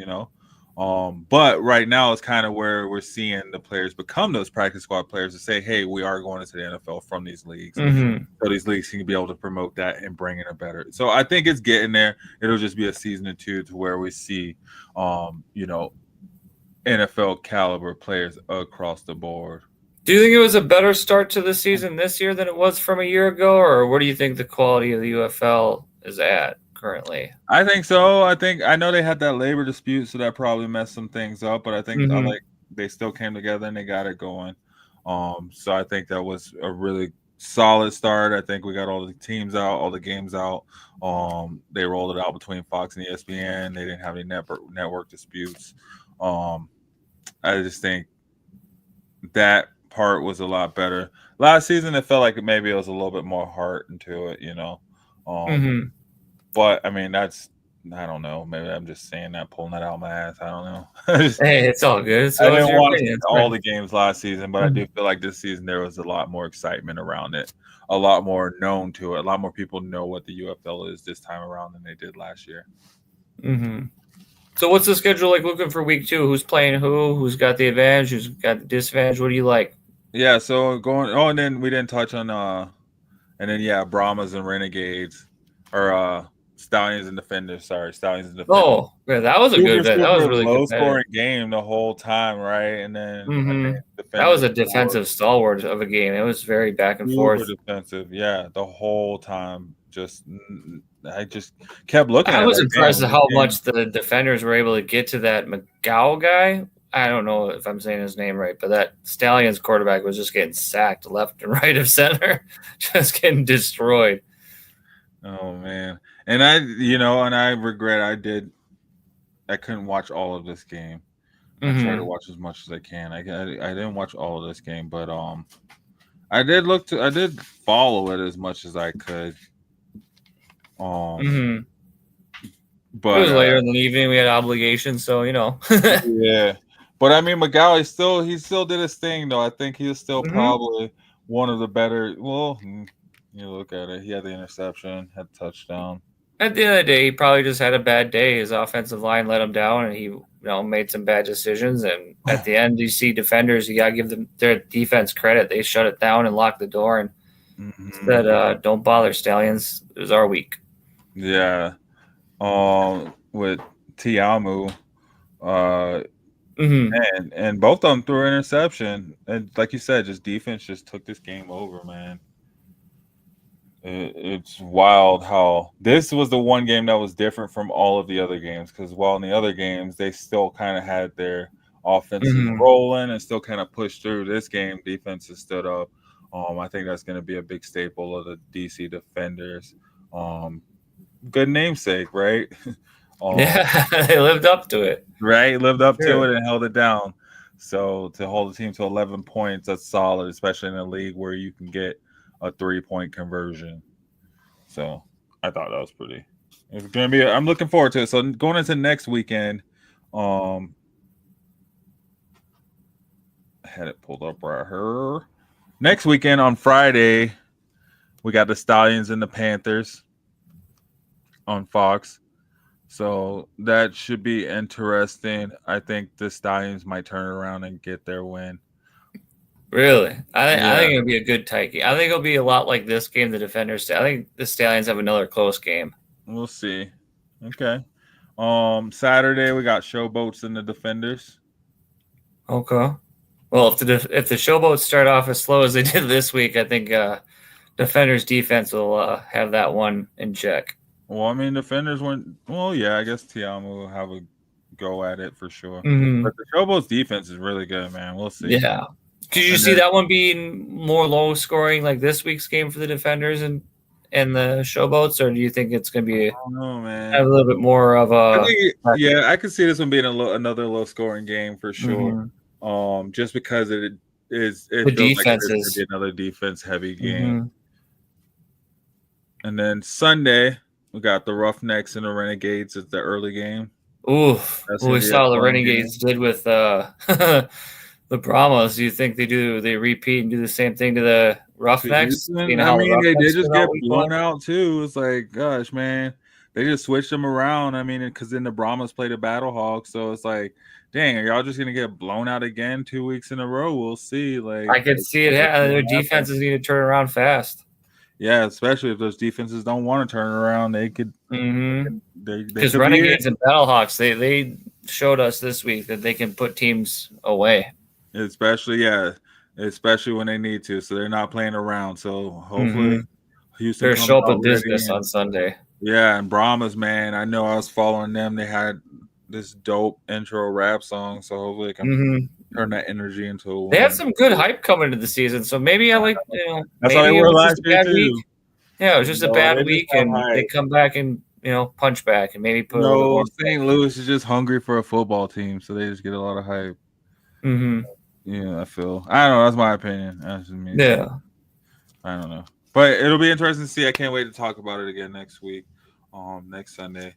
but right now it's kind of where we're seeing the players become those practice squad players to say, hey, we are going into the NFL from these leagues. So these leagues can be able to promote that and bring in a better. So I think it's getting there. It'll just be a season or two to where we see, NFL caliber players across the board. Do you think it was a better start to the season this year than it was from a year ago? Or where do you think the quality of the UFL is at currently? I think so. I know they had that labor dispute, so that probably messed some things up. But I think they still came together and they got it going. So I think that was a really solid start. I think we got all the teams out, all the games out. They rolled it out between Fox and ESPN. They didn't have any network disputes. I just think that part was a lot better. Last season, it felt like maybe it was a little bit more heart into it, But I mean, I don't know. Maybe I'm just saying that, pulling that out of my ass. I don't know. Hey, it's all good. I didn't watch all the games last season, but I do feel like this season there was a lot more excitement around it, a lot more known to it. A lot more people know what the UFL is this time around than they did last year. So what's the schedule like looking for week 2? Who's playing who? Who's got the advantage? Who's got the disadvantage? What do you like? Yeah, so and then we didn't touch on Brahmas and Renegades, or Stallions and Defenders. Sorry, Stallions and Defenders. Oh, yeah, that was a good. That was really low scoring game the whole time, right? And then that was a defensive stalwart of a game. It was very back and forth. Defensive, yeah, the whole time. I just kept looking. I was impressed at how much the defenders were able to get to that McGow guy. I don't know if I'm saying his name right, but that Stallions quarterback was just getting sacked left and right of center, just getting destroyed. Oh man. And I regret I couldn't watch all of this game. I try to watch as much as I can. I didn't watch all of this game, but I did follow it as much as I could. But it was later in the evening. We had obligations, so yeah. But I mean, McGowan he still did his thing, though. I think he is still probably one of the better. Well, you look at it. He had the interception, had the touchdown. At the end of the day, he probably just had a bad day. His offensive line let him down, and he made some bad decisions. And at the end, you see defenders. You got to give them their defense credit. They shut it down and locked the door and said, "Don't bother, Stallions. It was our week." Yeah. With Tiamu, and both of them threw an interception. And like you said, just defense just took this game over, man. It's wild how this was the one game that was different from all of the other games, because while in the other games they still kind of had their offenses rolling and still kind of pushed through, this game defenses stood up. I think that's going to be a big staple of the DC Defenders. Good namesake, right? Yeah, they lived up to it. Right, lived up to Sure. it and held it down. So to hold the team to 11 points, that's solid, especially in a league where you can get a 3-point conversion. So I thought that was pretty. It's gonna be. I'm looking forward to it. So going into next weekend, I had it pulled up right here. Next weekend on Friday, we got the Stallions and the Panthers on Fox. So that should be interesting. I think the Stallions might turn around and get their win. Really? I Yeah. think it'll be a good tight game. I think it'll be a lot like this game, the Defenders. I think the Stallions have another close game. We'll see. Okay. Saturday we got Showboats and the Defenders. Okay. Well, if the Showboats start off as slow as they did this week, I think Defenders defense will have that one in check. Well, I mean, Defenders went. Well, yeah, I guess Tiamu will have a go at it for sure. Mhm. But the Showboats defense is really good, man. We'll see. Yeah. Could you And see then- that one being more low scoring like this week's game for the Defenders and the Showboats, or do you think it's going to be I don't know, man. have a little bit more of a? Yeah, I could see this one being another low scoring game for sure. Mhm. Just because it feels like it's defenses. going to be another defense heavy game. Mhm. And then Sunday we got the Roughnecks and the Renegades as the early game. Oof. That's What we gonna be a saw the fun Renegades did with the Brahmas. Do you think they repeat and do the same thing to the Roughnecks? I You know how the mean, they Roughnecks did just did get out week blown one? out too. It's like, gosh, man, they just switched them around. I mean, because then the Brahmas played the Battlehawks, so it's like, dang, are y'all just gonna get blown out again 2 weeks in a row? We'll see. Like, I could see it. Their defenses need to turn around fast. yeah, especially if those defenses don't want to turn around, they could. Mm-hmm. They Because could Renegades and Battlehawks, they showed us this week that they can put teams away. especially when they need to. So they're not playing around. So hopefully, Houston They're comes show up out with ready business and- on Sunday. Yeah, and Brahmas, man, I know I was following them. They had this dope intro rap song, so hopefully they can Mm-hmm. turn that energy into a win. They had some good hype coming into the season, so maybe That's maybe how they it were was last just a year bad too. week. Yeah, it was just a No, bad they just week, have and hype. they come back and punch back and maybe put a little No, more. St. Louis is just hungry for a football team, so they just get a lot of hype. Mm-hmm. Yeah, I don't know. That's my opinion. That's just me. Yeah. I don't know, but it'll be interesting to see. I can't wait to talk about it again next week, next Sunday.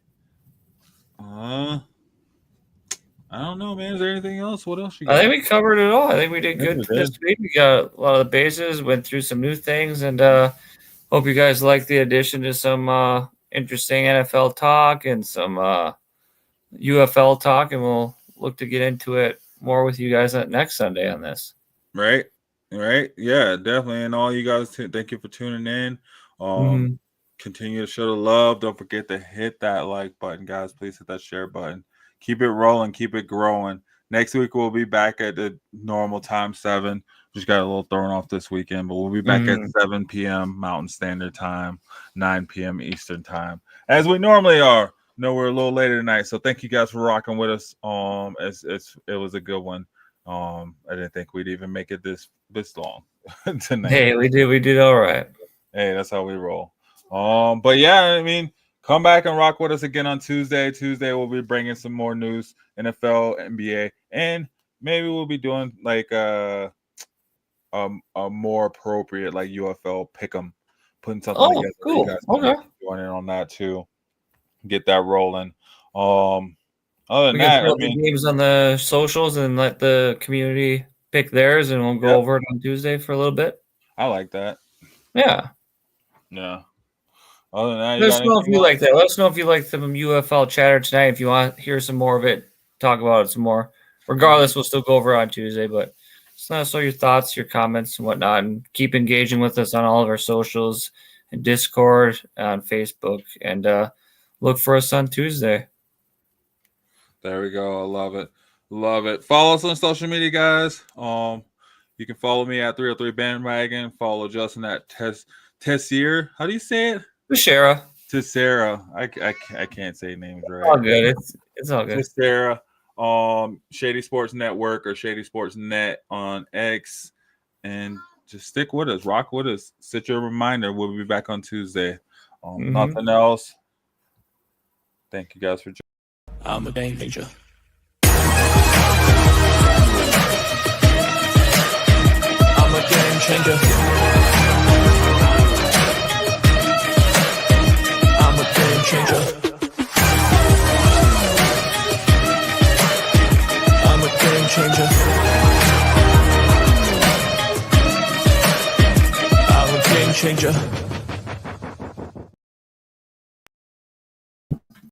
I don't know, man. Is there anything else? What else you got? I think we covered it all. I think we did I think good we this did. week. We got a lot of the bases, went through some new things, and hope you guys like the addition to some interesting NFL talk and some UFL talk, and we'll look to get into it more with you guys next Sunday on this. Right. Yeah, definitely. And all you guys, thank you for tuning in. Mhm. Continue to show the love. Don't forget to hit that like button, guys. Please hit that share button. Keep it rolling. Keep it growing. Next week we'll be back at the normal time, 7. Just got a little thrown off this weekend, but we'll be back at 7 p.m. Mountain Standard Time, 9 p.m. Eastern Time, as we normally are. No, we're a little later tonight, so thank you guys for rocking with us. It was a good one. I didn't think we'd even make it this long tonight. Hey, we did all right. Hey, that's how we roll. But yeah, I mean, come back and rock with us again on Tuesday. Tuesday we'll be bringing some more news, NFL, NBA, and maybe we'll be doing like a more appropriate like UFL pick'em, putting something Oh, together. cool. You guys Okay. can join in on that too. Get that rolling. Other than We that, can put the games on the socials and let the community pick theirs, and we'll go over it on Tuesday for a little bit. I like that. Yeah. Yeah. Other than that, Let us got know if anything you else? like that. Let us know if you like some UFL chatter tonight. If you want to hear some more of it, talk about it some more. Regardless, we'll still go over it on Tuesday, but just let us know your thoughts, your comments, and whatnot, and keep engaging with us on all of our socials and Discord, on Facebook, and look for us on Tuesday. There we go. I love it. Love it. Follow us on social media, guys. You can follow me at 303 Bandwagon. Follow Justin at Tessier. How do you say it? Shara. Tessera. I can't say names right. All good. It's all good. Tessera. Shady Sports Network or Shady Sports Net on X. And just stick with us, rock with us. Set your reminder. We'll be back on Tuesday. Nothing else. Thank you guys for joining. I'm a game changer. I'm a game changer. I'm a game changer. I'm a game changer. I'm a game changer.